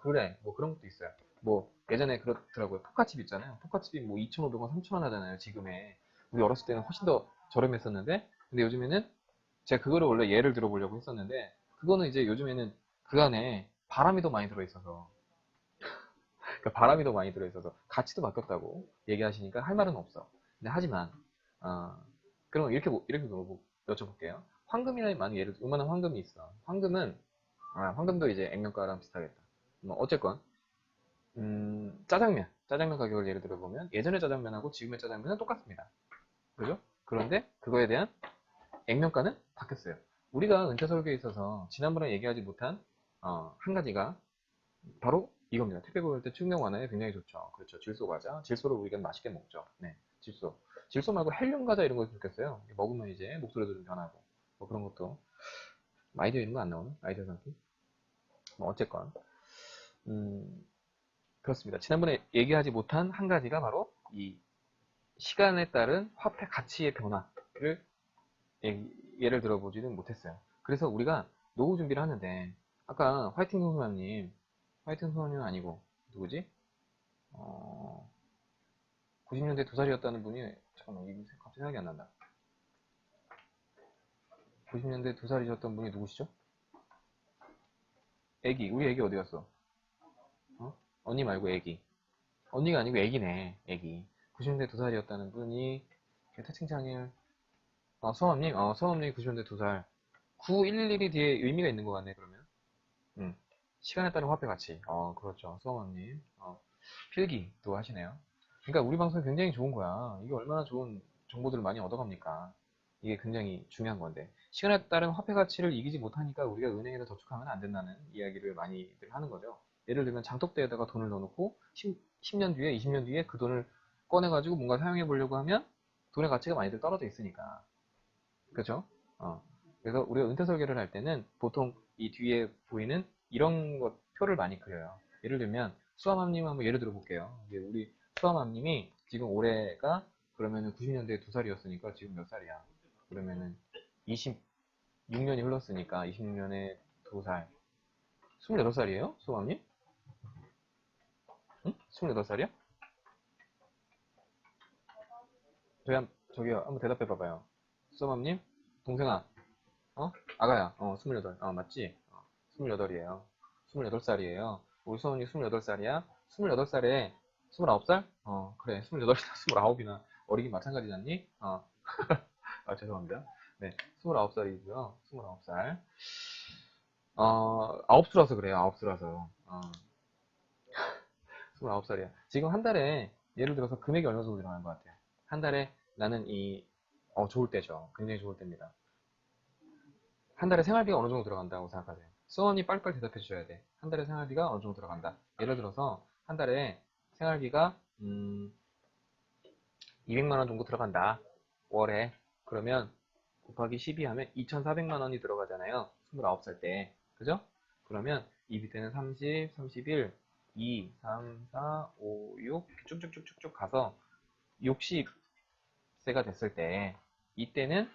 그래. 뭐 그런 것도 있어요. 뭐, 예전에 그렇더라고요. 포카칩 있잖아요. 포카칩이 뭐 2,500원, 3,000원 하잖아요. 지금에. 우리 어렸을 때는 훨씬 더 저렴했었는데, 근데 요즘에는 제가 그거를 원래 예를 들어보려고 했었는데, 그거는 이제 요즘에는 그 안에 바람이 더 많이 들어있어서, 그러니까 바람이 더 많이 들어있어서 가치도 바뀌었다고 얘기하시니까 할 말은 없어. 근데 하지만, 어, 그럼 이렇게 여쭤볼게요. 황금이나 만약 예를 들어, 얼마나 황금이 있어. 황금도 이제 액면가랑 비슷하겠다. 뭐, 어쨌건, 짜장면 가격을 예를 들어보면, 예전의 짜장면하고 지금의 짜장면은 똑같습니다. 그죠? 그런데, 그거에 대한 액면가는 바뀌었어요. 우리가 은퇴설계에 있어서, 지난번에 얘기하지 못한, 한 가지가, 바로 이겁니다. 택배 보낼 때 충격 완화에 굉장히 좋죠. 그렇죠. 질소 과자. 질소를 우리가 맛있게 먹죠. 네. 질소. 질소 말고 헬륨 과자 이런 거 좋겠어요. 먹으면 이제 목소리도 좀 변하고, 뭐 그런 것도. 아이디어 있는 거 안 나오나? 아이디어 상품? 뭐, 어쨌건. 음, 그렇습니다. 지난번에 얘기하지 못한 한 가지가 바로 이 시간에 따른 화폐 가치의 변화를 예를 들어보지는 못했어요. 그래서 우리가 노후 준비를 하는데 아까 화이팅 소녀님 아니고 누구지? 90년대 두 살이었다는 분이 잠깐만 이게 갑자기 생각이 안 난다. 90년대 두 살이셨던 분이 누구시죠? 우리 애기 어디 갔어? 어? 언니 말고 애기. 언니가 아니고 애기네, 애기. 90년대 두 살이었다는 분이 태칭장애 서원님? 서원님이 90년대 2살. 9111이 뒤에 의미가 있는 것 같네, 그러면. 음. 시간에 따른 화폐 가치. 그렇죠. 서원님. 필기도 하시네요. 그러니까 우리 방송이 굉장히 좋은 거야. 이게 얼마나 좋은 정보들을 많이 얻어갑니까? 이게 굉장히 중요한 건데. 시간에 따른 화폐 가치를 이기지 못하니까 우리가 은행에다 저축하면 안 된다는 이야기를 많이들 하는 거죠. 예를 들면 장독대에다가 돈을 넣어놓고 10년 뒤에, 20년 뒤에 그 돈을 꺼내가지고 뭔가 사용해 보려고 하면 돈의 가치가 많이들 떨어져 있으니까. 그죠? 어. 그래서 우리가 은퇴 설계를 할 때는 보통 이 뒤에 보이는 이런 것 표를 많이 그려요. 예를 들면 수아맘님 한번 예를 들어 볼게요. 이제 우리 수아맘님이 지금 올해가 그러면은 90년대에 2살이었으니까 지금 몇 살이야? 그러면은 26년이 흘렀으니까 26년에 2살. 28살이에요? 수아맘님? 응? 28살이야? 저기요, 한번 대답해 봐봐요. 수아맘님? 동생아, 아가야, 28. 맞지? 28이에요. 28살이에요. 우리 수원이 28살이야? 28살에 29살? 그래. 28이나 29이나 어리긴 마찬가지잖니? 죄송합니다. 네. 29살이고요. 29살. 9수라서 그래요. 9수라서. 29살이야. 지금 한 달에, 예를 들어서 금액이 얼마 정도 들어가는 것 같아요? 한 달에 나는 좋을 때죠. 굉장히 좋을 때입니다. 한 달에 생활비가 어느 정도 들어간다고 생각하세요? 수원이 빨리빨리 대답해 주셔야 돼. 한 달에 생활비가 어느 정도 들어간다. 예를 들어서 한 달에 생활비가 200만 원 정도 들어간다. 월에. 그러면 곱하기 12 하면 2,400만 원이 들어가잖아요. 29살 때. 그죠? 그러면 이 밑에는 30, 31, 2, 3, 4, 5, 6 쭉쭉쭉쭉쭉 가서 60세가 됐을 때 이때는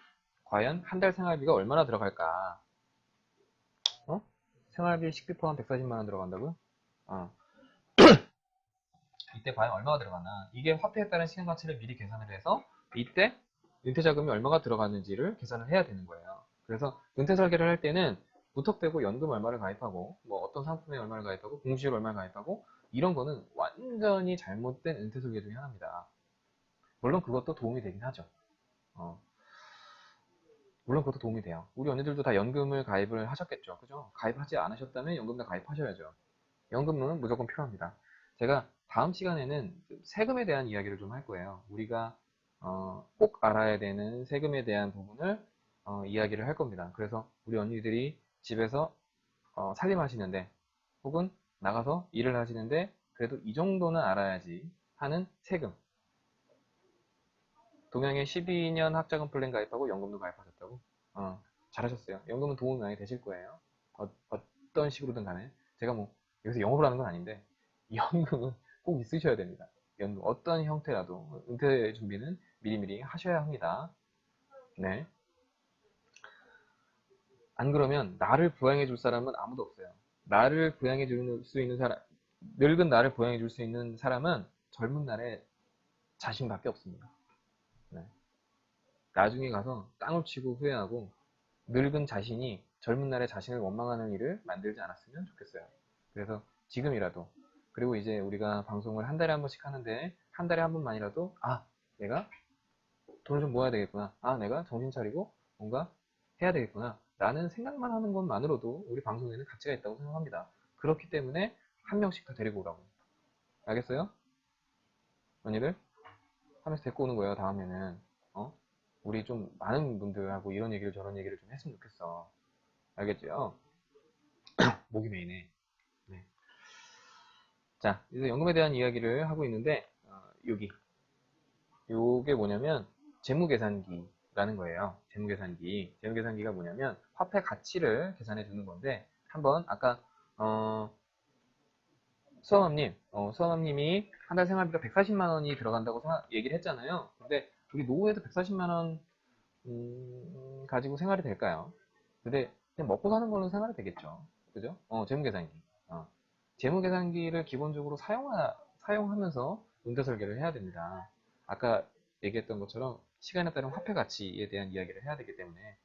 과연 한 달 생활비가 얼마나 들어갈까? 어? 생활비 식비 포함 140만 원 들어간다고요? 어. 이때 과연 얼마가 들어가나? 이게 화폐에 따른 시간 가치를 미리 계산을 해서 이때 은퇴 자금이 얼마가 들어가는지를 계산을 해야 되는 거예요. 그래서 은퇴 설계를 할 때는 무턱대고 연금 얼마를 가입하고 뭐 어떤 상품에 얼마를 가입하고 공시율 얼마를 가입하고 이런 거는 완전히 잘못된 은퇴 설계 중에 하나입니다. 물론 그것도 도움이 되긴 하죠. 어, 물론 그것도 도움이 돼요. 우리 언니들도 다 연금을 가입을 하셨겠죠. 그죠? 가입하지 않으셨다면 연금 다 가입하셔야죠. 연금은 무조건 필요합니다. 제가 다음 시간에는 세금에 대한 이야기를 좀 할 거예요. 우리가 꼭 알아야 되는 세금에 대한 부분을 이야기를 할 겁니다. 그래서 우리 언니들이 집에서 살림하시는데 혹은 나가서 일을 하시는데 그래도 이 정도는 알아야지 하는 세금. 동양에 12년 학자금 플랜 가입하고 연금도 가입하셨다고? 잘하셨어요. 연금은 도움이 많이 되실 거예요. 어떤 식으로든 간에. 제가 뭐 여기서 영업을 하는 건 아닌데 연금은 꼭 있으셔야 됩니다. 연금 어떤 형태라도 은퇴 준비는 미리미리 하셔야 합니다. 네. 안 그러면 나를 부양해 줄 사람은 아무도 없어요. 나를 부양해 줄 수 있는 사람, 늙은 나를 부양해 줄 수 있는 사람은 젊은 날에 자신밖에 없습니다. 네. 나중에 가서 땅을 치고 후회하고 늙은 자신이 젊은 날에 자신을 원망하는 일을 만들지 않았으면 좋겠어요. 그래서 지금이라도 그리고 이제 우리가 방송을 한 달에 한 번씩 하는데 한 달에 한 번만이라도 내가 돈을 좀 모아야 되겠구나. 내가 정신 차리고 뭔가 해야 되겠구나. 라는 생각만 하는 것만으로도 우리 방송에는 가치가 있다고 생각합니다. 그렇기 때문에 한 명씩 다 데리고 오라고. 알겠어요? 언니들? 한 명씩 데리고 오는 거예요, 다음에는. 우리 좀 많은 분들하고 이런 얘기를 저런 얘기를 좀 했으면 좋겠어. 알겠죠? 목이 메이네. 네. 자, 이제 연금에 대한 이야기를 하고 있는데, 여기. 요게 뭐냐면, 재무계산기라는 거예요. 재무계산기. 재무계산기가 뭐냐면, 화폐 가치를 계산해 주는 건데, 한번, 아까, 수험함님이 한 달 생활비가 140만 원이 들어간다고 얘기를 했잖아요. 근데 우리 노후에도 140만 원 가지고 생활이 될까요? 근데 그냥 먹고 사는 걸로 생활이 되겠죠. 그죠? 재무계산기. 재무계산기를 기본적으로 사용하면서 운대 설계를 해야 됩니다. 아까 얘기했던 것처럼 시간에 따른 화폐 가치에 대한 이야기를 해야 되기 때문에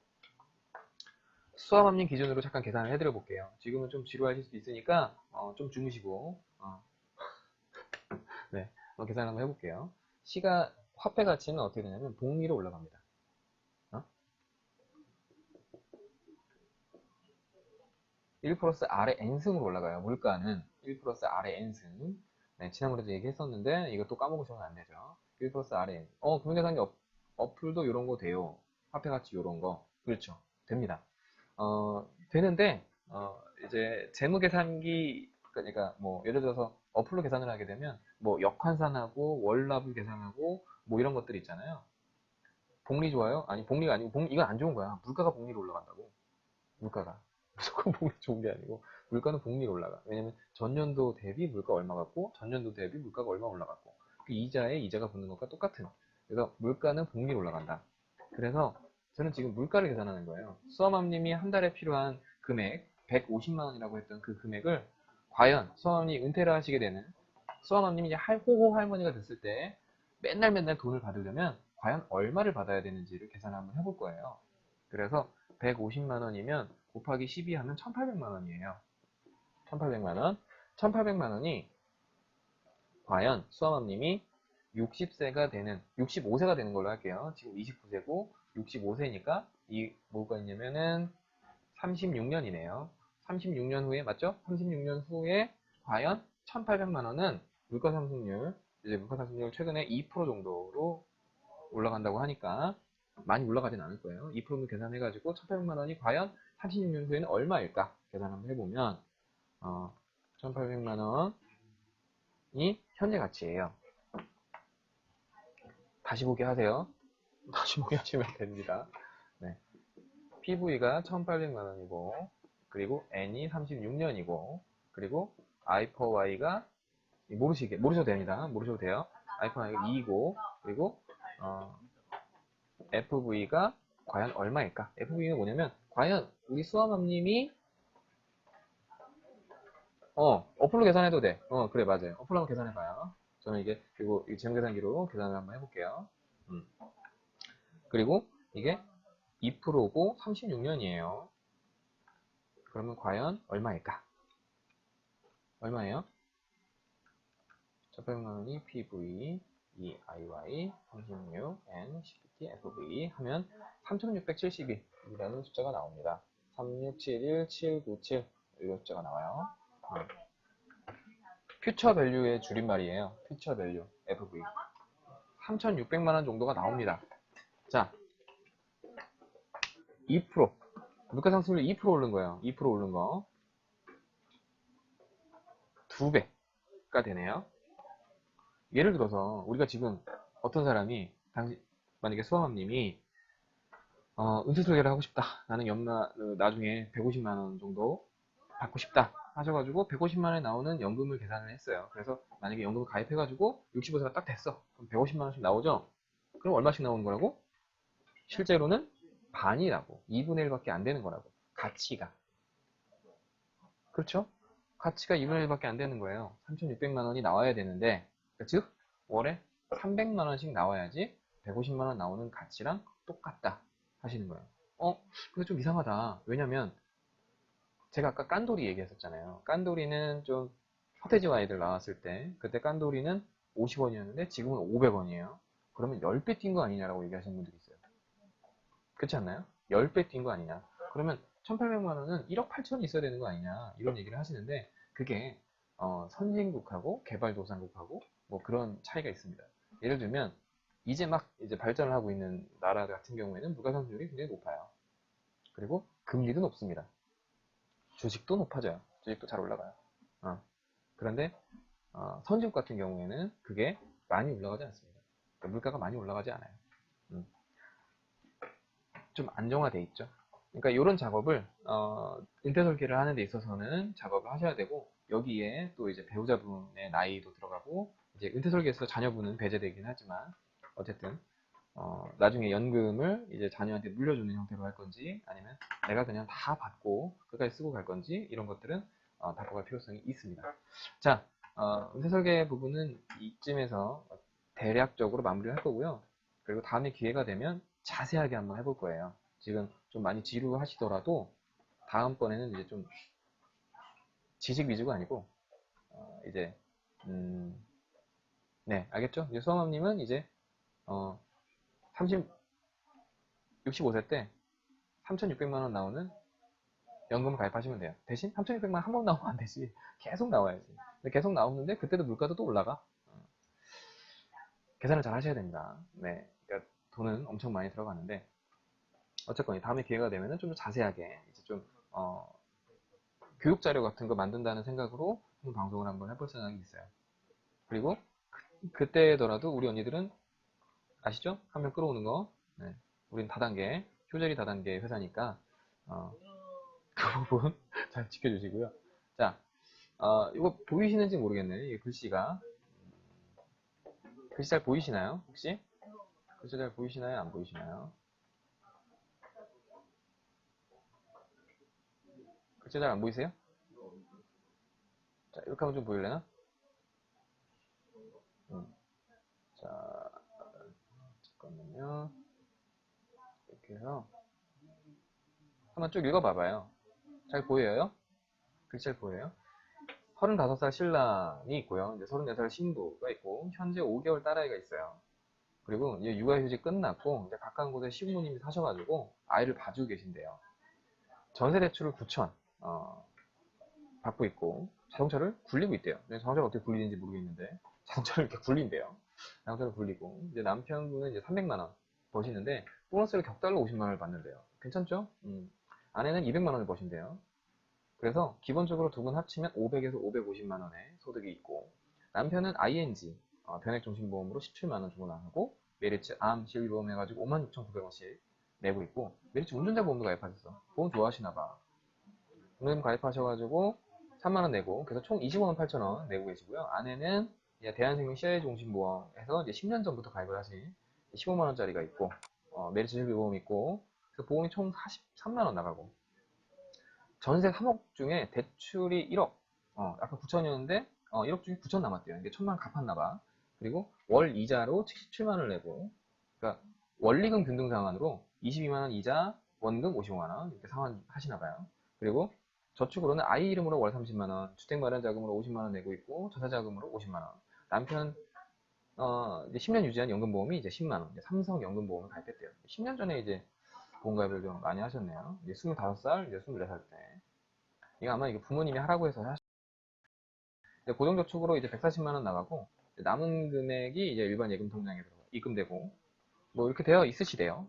수험함님 기준으로 잠깐 계산을 해드려 볼게요. 지금은 좀 지루하실 수 있으니까 좀 주무시고 네, 계산 한번 해볼게요. 화폐 가치는 어떻게 되냐면 복리로 올라갑니다. 1 플러스 R의 N승으로 올라가요. 물가는 1 플러스 R의 N승. 네, 지난번에도 얘기했었는데 이것도 까먹으시면 안 되죠. 1 플러스 R의 N. 금융계산기 어플도 이런 거 돼요. 화폐 가치 이런 거. 그렇죠. 됩니다. 되는데 이제 재무계산기 그러니까 뭐 예를 들어서 어플로 계산을 하게 되면 뭐 역환산하고 월납을 계산하고 뭐 이런 것들 있잖아요. 복리 좋아요? 아니 복리가 아니고 이건 안 좋은 거야. 물가가 복리로 올라간다고. 물가가 무조건 복리 좋은 게 아니고 물가는 복리로 올라가. 왜냐면 전년도 대비 물가 얼마 같고 전년도 대비 물가가 얼마 올라갔고 그 이자에 이자가 붙는 것과 똑같은. 그래서 물가는 복리로 올라간다. 그래서 저는 지금 물가를 계산하는 거예요. 수험함님이 한 달에 필요한 금액 150만 원이라고 했던 그 금액을 과연 수험함님이 은퇴를 하시게 되는 수험함님이 이제 호호 할머니가 됐을 때 맨날 맨날 돈을 받으려면 과연 얼마를 받아야 되는지를 계산을 한번 해볼 거예요. 그래서 150만 원이면 곱하기 12 하면 1800만 원이에요. 1800만 원. 1800만 원이 과연 수험함님이 65세가 되는 걸로 할게요. 지금 29세고 65세니까 이 뭐가 있냐면은 36년이네요. 36년 후에 맞죠? 36년 후에 과연 1800만 원은 물가상승률 최근에 2% 정도로 올라간다고 하니까 많이 올라가진 않을 거예요. 2%는 계산해가지고 1800만 원이 과연 36년 후에는 얼마일까? 계산 한번 해보면 1800만 원이 현재 가치예요. 다시 보기 하세요. 다시 보기 하시면 됩니다. 네. PV가 1800만 원이고 그리고 N이 36년이고 그리고 I per Y가 모르셔도 됩니다. 모르셔도 돼요. I per Y가 2고 그리고 FV가 과연 얼마일까? FV가 뭐냐면 과연 우리 수험함님이 어플로 계산해도 돼. 그래 맞아요. 어플로 한번 계산해봐요. 저는 그리고 이 재무계산기로 계산을 한번 해볼게요. 그리고 이게 2%고 36년이에요. 그러면 과연 얼마일까? 얼마예요? 1800만 원이 PV, EIY, 36, N, CPT, FV 하면 3672이라는 숫자가 나옵니다. 3671797 이런 숫자가 나와요. 퓨처 밸류의 줄임말이에요. 퓨처 밸류, FV. 3,600만 원 정도가 나옵니다. 자, 2%. 물가상승률 2% 오른 거예요. 2% 오른 거. 2배가 되네요. 예를 들어서 우리가 지금 어떤 사람이 만약에 수험님이 은퇴설계를 하고 싶다. 나는 나중에 150만 원 정도 받고 싶다. 하셔가지고 150만 원에 나오는 연금을 계산을 했어요. 그래서 만약에 연금을 가입해가지고 65세가 딱 됐어. 그럼 150만 원씩 나오죠? 그럼 얼마씩 나오는 거라고? 실제로는 반이라고. 2분의 1밖에 안 되는 거라고. 가치가. 그렇죠? 가치가 2분의 1밖에 안 되는 거예요. 3,600만 원이 나와야 되는데, 그러니까 즉, 월에 300만 원씩 나와야지 150만 원 나오는 가치랑 똑같다 하시는 거예요. 근데 좀 이상하다. 왜냐면 제가 아까 깐돌이 얘기했었잖아요. 깐돌이는 좀 서태지와 아이들 나왔을 때 그때 깐돌이는 50원이었는데 지금은 500원이에요. 그러면 10배 뛴 거 아니냐라고 얘기하시는 분들이 있어요. 그렇지 않나요? 10배 뛴 거 아니냐. 그러면 1800만 원은 1억 8천이 있어야 되는 거 아니냐 이런 얘기를 하시는데 그게 선진국하고 개발도상국하고 뭐 그런 차이가 있습니다. 예를 들면 이제 발전을 하고 있는 나라 같은 경우에는 물가상승률이 굉장히 높아요. 그리고 금리도 높습니다. 주식도 높아져요. 주식도 잘 올라가요. 그런데 선진국 같은 경우에는 그게 많이 올라가지 않습니다. 그러니까 물가가 많이 올라가지 않아요. 음, 좀 안정화돼 있죠. 그러니까 이런 작업을 은퇴 설계를 하는 데 있어서는 작업을 하셔야 되고 여기에 또 이제 배우자분의 나이도 들어가고 이제 은퇴 설계에서 자녀분은 배제되긴 하지만 어쨌든 나중에 연금을 이제 자녀한테 물려주는 형태로 할 건지 아니면 내가 그냥 다 받고 끝까지 쓰고 갈 건지 이런 것들은 다뤄갈 필요성이 있습니다. 자, 은퇴 설계 부분은 이쯤에서 대략적으로 마무리를 할 거고요. 그리고 다음에 기회가 되면 자세하게 한번 해볼 거예요. 지금 좀 많이 지루하시더라도 다음번에는 이제 좀 지식 위주가 아니고 이제 네, 알겠죠? 이제 수험님은 이제 30 65세 때 3,600만 원 나오는 연금 가입하시면 돼요. 대신 3,600만 원 한 번 나오면 안 되지. 계속 나와야지. 근데 계속 나오는데 그때도 물가도 또 올라가. 계산을 잘 하셔야 됩니다. 네, 그러니까 돈은 엄청 많이 들어가는데 어쨌건 다음에 기회가 되면은 좀 더 자세하게 이제 좀 교육 자료 같은 거 만든다는 생각으로 한번 방송을 한번 해볼 생각이 있어요. 그리고 그때더라도 우리 언니들은 아시죠? 한 명 끌어오는 거. 네. 우린 다단계, 효자리 다단계 회사니까 그 부분 잘 지켜주시고요. 자, 이거 보이시는지 모르겠네. 이 글씨가. 글씨 잘 보이시나요? 혹시? 글씨 잘 보이시나요? 안 보이시나요? 글씨 잘 안 보이세요? 자, 이렇게 하면 좀 보일래나? 자, 잠깐만요. 이렇게 해서 한번 쭉 읽어봐봐요. 잘 보여요? 글씨 잘 보여요? 35살 신랑이 있고요. 이제 34살 신부가 있고, 현재 5개월 딸아이가 있어요. 그리고 이제 육아휴직 끝났고, 이제 가까운 곳에 시부모님이 사셔가지고, 아이를 봐주고 계신데요. 전세 대출을 9천, 받고 있고, 자동차를 굴리고 있대요. 자동차를 어떻게 굴리는지 모르겠는데, 자동차를 이렇게 굴린대요. 자동차를 굴리고, 이제 남편분은 이제 300만원 버시는데, 보너스를 격달로 50만원을 받는데요. 괜찮죠? 아내는 200만원을 버신대요. 그래서 기본적으로 두 분 합치면 500에서 550만 원의 소득이 있고 남편은 ING 변액정신보험으로 17만 원 주고 나가고 메리츠 암 실비보험 해가지고 56,900원씩 내고 있고 메리츠 운전자 보험도 가입하셨어. 보험 좋아하시나 봐. 보험 가입하셔가지고 3만 원 내고 그래서 총 25만 8천 원 내고 계시고요. 아내는 이제 대한생명 CI정신보험에서 이제 10년 전부터 가입을 하신 15만 원짜리가 있고 메리츠 실비보험 있고 그래서 보험이 총 43만 원 나가고 전세 3억 중에 대출이 1억, 아까 9천이었는데, 1억 중에 9천 남았대요. 이게 1천만 원 갚았나봐. 그리고 월 이자로 77만 원을 내고, 그러니까 원리금 균등 상환으로 22만 원 이자, 원금 55만 원 이렇게 상환 하시나봐요. 그리고 저축으로는 아이 이름으로 월 30만 원, 주택 마련 자금으로 50만 원 내고 있고, 전세 자금으로 50만 원. 남편 이제 10년 유지한 연금보험이 이제 10만 원, 이제 삼성 연금보험을 가입했대요. 10년 전에 이제 보험 가입을 좀 많이 하셨네요. 이제 25살, 이제 24살 때. 이거 아마 이거 부모님이 하라고 해서 고정저축으로 이제 140만 원 나가고 남은 금액이 이제 일반 예금 통장에 들어가요. 입금되고 뭐 이렇게 되어 있으시대요.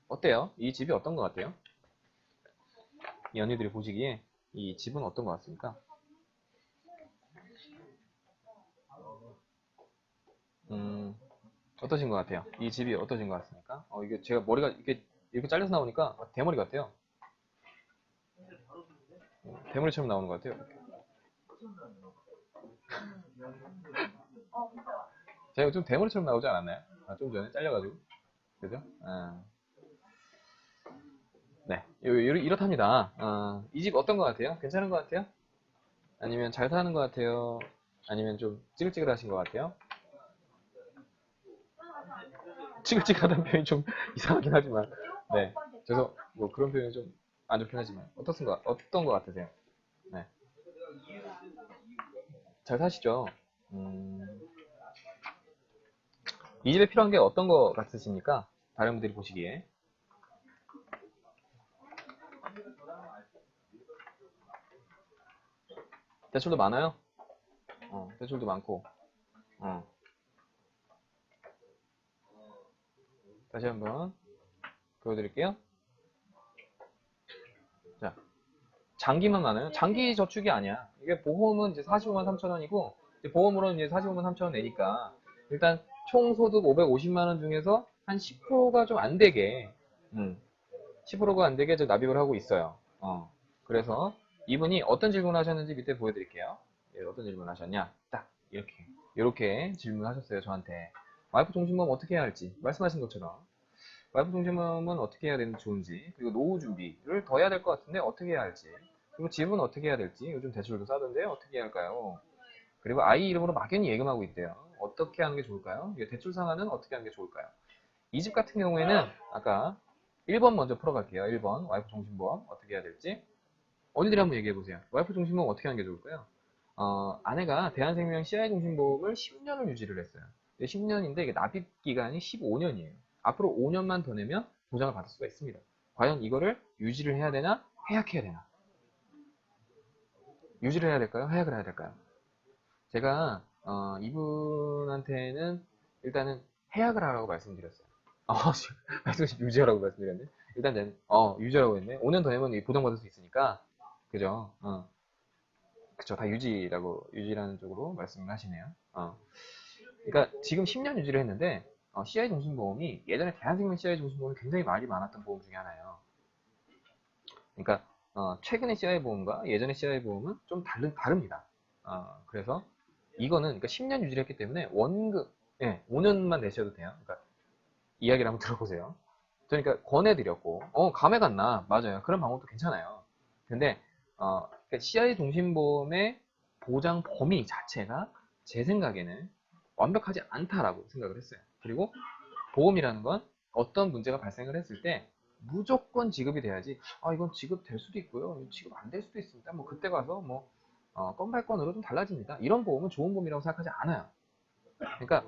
어때요? 이 집이 어떤 것 같아요? 이 언니들이 보시기에 이 집은 어떤 것 같습니까? 어떠신 것 같아요? 이 집이 어떠신 것 같습니까? 이게 제가 머리가 이렇게 잘려서 나오니까 대머리 같아요. 대머리처럼 나오는 것 같아요. 제가 좀 대머리처럼 나오지 않았나요? 좀 전에 잘려가지고. 그죠? 네. 이렇답니다. 이 집 어떤 것 같아요? 괜찮은 것 같아요? 아니면 잘 사는 것 같아요? 아니면 좀 찌글찌글하신 것 같아요? 찌글찌글하다는 표현이 좀 이상하긴 하지만, 네. 그래서 뭐 그런 표현이 좀 안 좋긴 하지만, 어떤 것 같으세요? 네. 잘 사시죠? 음, 이 집에 필요한 게 어떤 것 같으십니까? 다른 분들이 보시기에. 대출도 많아요? 대출도 많고. 어. 다시 한번 보여드릴게요. 자, 장기만 많아요? 장기 저축이 아니야. 이게 보험은 이제 45만 3천 원이고, 보험으로는 이제 45만 3천 원 내니까, 일단 총 소득 550만 원 중에서 한 10%가 좀 안 되게, 10%가 안 되게 납입을 하고 있어요. 그래서 이분이 어떤 질문을 하셨는지 밑에 보여드릴게요. 예, 어떤 질문을 하셨냐? 딱, 이렇게 질문하셨어요, 저한테. 와이프 종신보험 어떻게 해야 할지, 말씀하신 것처럼. 와이프 종신보험은 어떻게 해야 되는 좋은지, 그리고 노후 준비를 더 해야 될 것 같은데 어떻게 해야 할지, 그리고 집은 어떻게 해야 될지, 요즘 대출도 싸던데 어떻게 해야 할까요? 그리고 아이 이름으로 막연히 예금하고 있대요. 어떻게 하는 게 좋을까요? 대출 상한은 어떻게 하는 게 좋을까요? 이 집 같은 경우에는 아까 1번 먼저 풀어갈게요. 1번 와이프 종신보험 어떻게 해야 될지. 언니들이 한번 얘기해 보세요. 와이프 종신보험 어떻게 하는 게 좋을까요? 아내가 대한생명 CI 종신보험을 10년을 유지를 했어요. 10년인데 이게 납입 기간이 15년이에요. 앞으로 5년만 더 내면 보장을 받을 수가 있습니다. 과연 이거를 유지를 해야 되나? 해약해야 되나? 유지를 해야 될까요? 해약을 해야 될까요? 제가 이분한테는 일단은 해약을 하라고 말씀드렸어요. 말씀 유지하라고 말씀드렸네. 일단 유지하라고 했네. 5년 더 내면 보장받을 수 있으니까 그죠? 그쵸. 다 유지라는 쪽으로 말씀을 하시네요. 그러니까 지금 10년 유지를 했는데 CI 종신보험이 예전에 대한생명 CI 종신보험이 굉장히 말이 많았던 보험 중에 하나예요. 그러니까 최근의 CI 보험과 예전의 CI 보험은 좀 다릅니다. 그래서 이거는 그러니까 10년 유지를 했기 때문에 원금 5년만 내셔도 돼요. 그러니까 이야기를 한번 들어보세요. 그러니까 권해드렸고 감회가 안 나. 맞아요. 그런 방법도 괜찮아요. 근데 그러니까 CI 종신보험의 보장 범위 자체가 제 생각에는 완벽하지 않다라고 생각을 했어요. 그리고 보험이라는 건 어떤 문제가 발생을 했을 때 무조건 지급이 돼야지 이건 지급될 수도 있고요. 지급 안 될 수도 있습니다. 뭐 그때 가서 뭐 건발 건으로 좀 달라집니다. 이런 보험은 좋은 보험이라고 생각하지 않아요. 그러니까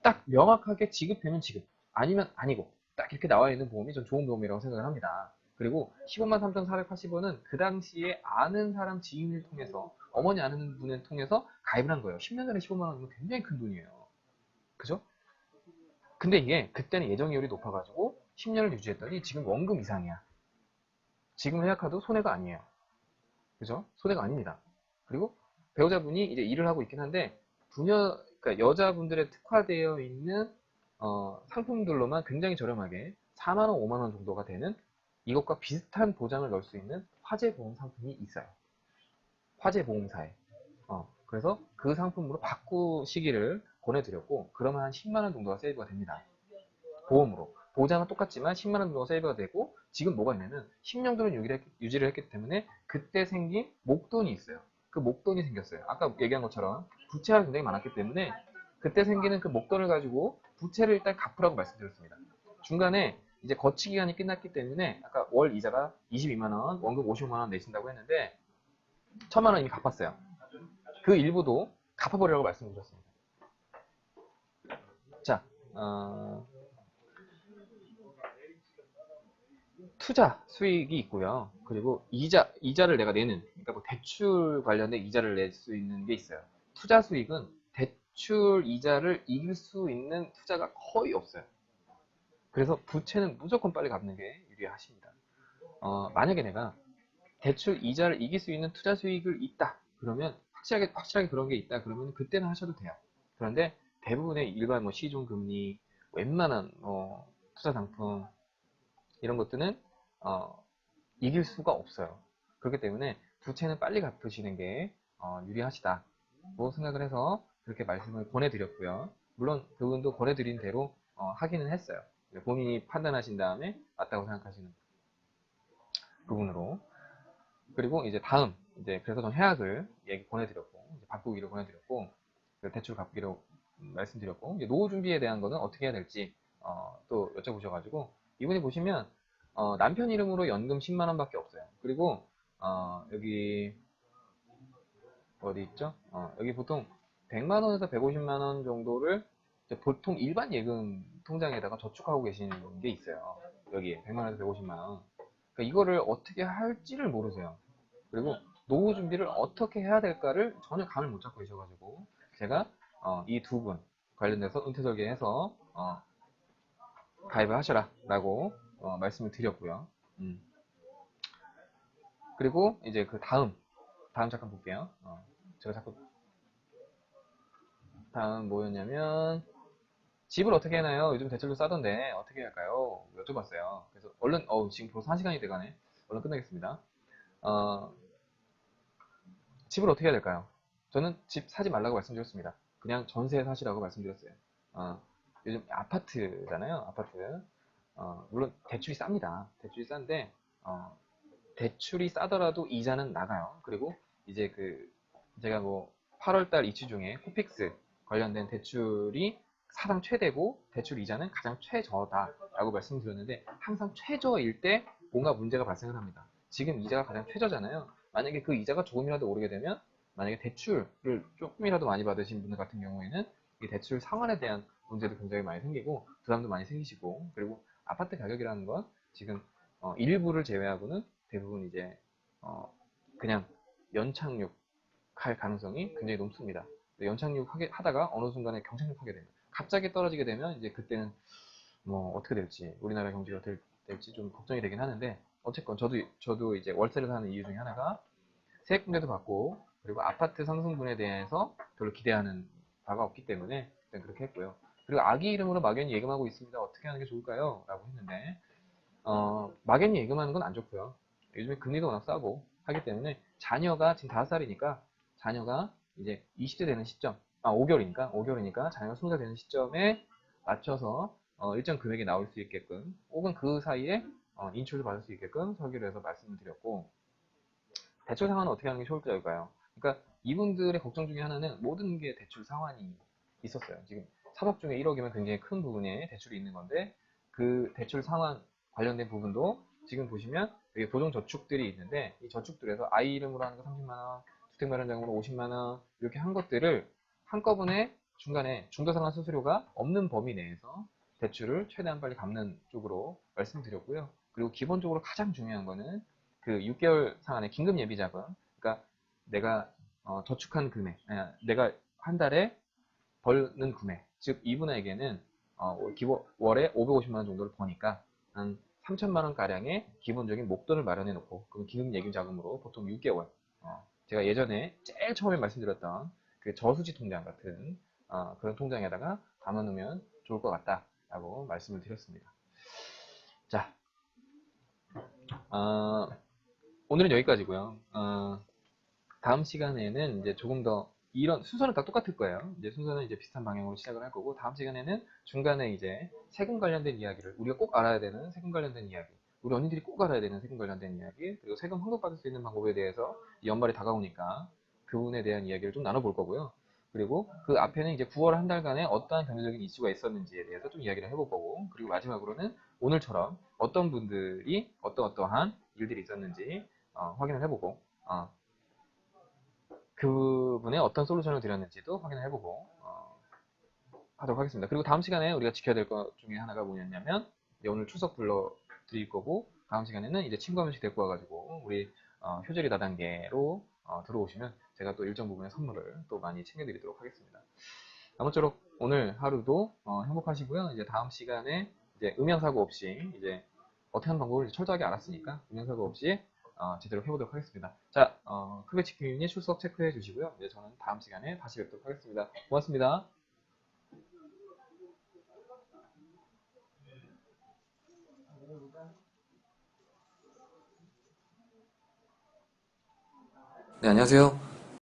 딱 명확하게 지급되면 지급, 아니면 아니고 딱 이렇게 나와 있는 보험이 전 좋은 보험이라고 생각을 합니다. 그리고 15만 3,480원은 그 당시에 아는 사람 지인을 통해서 어머니 아는 분을 통해서 가입을 한 거예요. 10년 전에 15만 원이면 굉장히 큰 돈이에요. 그죠? 근데 이게 그때는 예정이율이 높아가지고 10년을 유지했더니 지금 원금 이상이야. 지금 해약하도 손해가 아니에요. 그죠? 손해가 아닙니다. 그리고 배우자분이 이제 일을 하고 있긴 한데 그러니까 여자분들의 특화되어 있는 상품들로만 굉장히 저렴하게 4만 원, 5만 원 정도가 되는 이것과 비슷한 보장을 넣을 수 있는 화재보험 상품이 있어요. 화재보험사에. 그래서 그 상품으로 바꾸시기를 권해드렸고 그러면 한 10만 원 정도가 세이브가 됩니다. 보험으로. 보장은 똑같지만 10만 원 정도가 세이브가 되고 지금 뭐가 있냐면 10년 동안 유지를 했기 때문에 그때 생긴 목돈이 있어요. 그 목돈이 생겼어요. 아까 얘기한 것처럼 부채가 굉장히 많았기 때문에 그때 생기는 그 목돈을 가지고 부채를 일단 갚으라고 말씀드렸습니다. 중간에 이제 거치 기간이 끝났기 때문에 아까 월 이자가 22만 원, 원금 50만 원 내신다고 했는데 1,000만 원 이미 갚았어요. 그 일부도 갚아버리라고 말씀드렸습니다. 자, 투자 수익이 있고요. 그리고 이자를 내가 내는, 그러니까 뭐 대출 관련된 이자를 낼 수 있는 게 있어요. 투자 수익은 대출 이자를 이길 수 있는 투자가 거의 없어요. 그래서 부채는 무조건 빨리 갚는 게 유리하십니다. 만약에 내가 대출 이자를 이길 수 있는 투자 수익을 있다. 그러면 확실하게 그런 게 있다. 그러면 그때는 하셔도 돼요. 그런데 대부분의 일반 뭐 시중 금리, 웬만한 투자 상품 이런 것들은 이길 수가 없어요. 그렇기 때문에 부채는 빨리 갚으시는 게 유리하시다고 생각을 해서 그렇게 말씀을 권해드렸고요. 물론 그분도 권해드린 대로 하기는 했어요. 본인이 판단하신 다음에 맞다고 생각하시는 부분으로. 그리고 이제 다음 이제 그래서 전 해약을 얘기 보내드렸고 이제 바꾸기를 보내드렸고 그 대출 갚기로 말씀드렸고 이제 노후 준비에 대한 거는 어떻게 해야 될지 또 여쭤보셔가지고 이분이 보시면 남편 이름으로 연금 10만 원밖에 없어요. 그리고 여기 어디 있죠? 여기 보통 100만 원에서 150만 원 정도를 이제 보통 일반 예금 통장에다가 저축하고 계시는 게 있어요. 여기 100만 원에서 150만 원. 그러니까 이거를 어떻게 할지를 모르세요. 그리고 노후 준비를 어떻게 해야 될까를 전혀 감을 못 잡고 계셔가지고 제가 이 두 분 관련돼서 은퇴설계해서 가입을 하셔라 라고 말씀을 드렸고요. 그리고 이제 그 다음 잠깐 볼게요. 제가 자꾸 다음 뭐였냐면 집을 어떻게 해나요? 요즘 대출도 싸던데 어떻게 할까요? 여쭤봤어요. 그래서 얼른 지금 벌써 1시간이 돼가네. 얼른 끝내겠습니다. 집을 어떻게 해야 될까요? 저는 집 사지 말라고 말씀드렸습니다. 그냥 전세 사시라고 말씀드렸어요. 요즘 아파트잖아요. 아파트. 물론 대출이 쌉니다. 대출이 싼데 대출이 싸더라도 이자는 나가요. 그리고 이제 제가 뭐 8월달 이슈 중에 코픽스 관련된 대출이 사상 최대고 대출 이자는 가장 최저다라고 말씀드렸는데 항상 최저일 때 뭔가 문제가 발생을 합니다. 지금 이자가 가장 최저잖아요. 만약에 그 이자가 조금이라도 오르게 되면 만약에 대출을 조금이라도 많이 받으신 분들 같은 경우에는 이 대출 상환에 대한 문제도 굉장히 많이 생기고 부담도 많이 생기시고 그리고 아파트 가격이라는 건 지금 일부를 제외하고는 대부분 이제 그냥 연착륙할 가능성이 굉장히 높습니다. 연착륙 하다가 어느 순간에 경착륙하게 됩니다. 갑자기 떨어지게 되면 이제 그때는 뭐 어떻게 될지 우리나라 경제가 될지 좀 걱정이 되긴 하는데 어쨌건 저도 이제 월세를 사는 이유 중에 하나가 세액분배도 받고 그리고 아파트 상승분에 대해서 별로 기대하는 바가 없기 때문에 일단 그렇게 했고요. 그리고 아기 이름으로 막연히 예금하고 있습니다. 어떻게 하는 게 좋을까요? 라고 했는데 막연히 예금하는 건 안 좋고요. 요즘에 금리도 워낙 싸고 하기 때문에 자녀가 지금 5살이니까 자녀가 이제 20대 되는 시점, 5개월이니까 자녀가 20살 되는 시점에 맞춰서 일정 금액이 나올 수 있게끔 혹은 그 사이에 인출을 받을 수 있게끔 설계를 해서 말씀을 드렸고 대출 상환은 어떻게 하는 게 좋을까요? 그러니까 이분들의 걱정 중에 하나는 모든 게 대출 상환이 있었어요. 지금 3억 중에 1억이면 굉장히 큰 부분의 대출이 있는 건데 그 대출 상환 관련된 부분도 지금 보시면 여기 보정 저축들이 있는데 이 저축들에서 아이 이름으로 하는 거 30만 원, 주택 마련자금으로 50만 원 이렇게 한 것들을 한꺼번에 중간에 중도상환 수수료가 없는 범위 내에서 대출을 최대한 빨리 갚는 쪽으로 말씀드렸고요. 그리고 기본적으로 가장 중요한 거는 그 6개월 상환의 긴급 예비 자금, 그러니까 내가 저축한 금액, 내가 한 달에 벌는 금액, 즉 이분에게는 월에 550만 원 정도를 버니까 한 3천만 원 가량의 기본적인 목돈을 마련해 놓고 그 긴급 예비 자금으로 보통 6개월. 제가 예전에 제일 처음에 말씀드렸던 그 저수지 통장 같은 그런 통장에다가 담아놓으면 좋을 것 같다라고 말씀을 드렸습니다. 자, 오늘은 여기까지고요. 다음 시간에는 이제 조금 더 이런 순서는 다 똑같을 거예요. 이제 순서는 이제 비슷한 방향으로 시작을 할 거고 다음 시간에는 중간에 이제 세금 관련된 이야기를 우리가 꼭 알아야 되는 세금 관련된 이야기, 우리 언니들이 꼭 알아야 되는 세금 관련된 이야기, 그리고 세금 환급받을 수 있는 방법에 대해서 연말이 다가오니까 그 부분에 대한 이야기를 좀 나눠볼 거고요. 그리고 그 앞에는 이제 9월 한 달간에 어떠한 경제적인 이슈가 있었는지에 대해서 좀 이야기를 해볼 거고, 그리고 마지막으로는 오늘처럼 어떤 분들이 어떠한 일들이 있었는지 확인을 해보고 그분의 어떤 솔루션을 드렸는지도 확인을 해보고 하도록 하겠습니다. 그리고 다음 시간에 우리가 지켜야 될 것 중에 하나가 뭐였냐면 오늘 추석 불러 드릴 거고 다음 시간에는 이제 친구 한 명씩 데리고 와가지고 우리 효절이 다단계로 들어오시면 제가 또 일정 부분의 선물을 또 많이 챙겨드리도록 하겠습니다. 아무쪼록 오늘 하루도 행복하시고요. 이제 다음 시간에 이제 음향사고 없이 이제 어떻게 하는 방법을 철저하게 알았으니까 음향사고 없이 제대로 해보도록 하겠습니다. 자, 크게 지킴이 출석 체크해 주시고요. 이제 저는 다음 시간에 다시 뵙도록 하겠습니다. 고맙습니다. 네, 안녕하세요.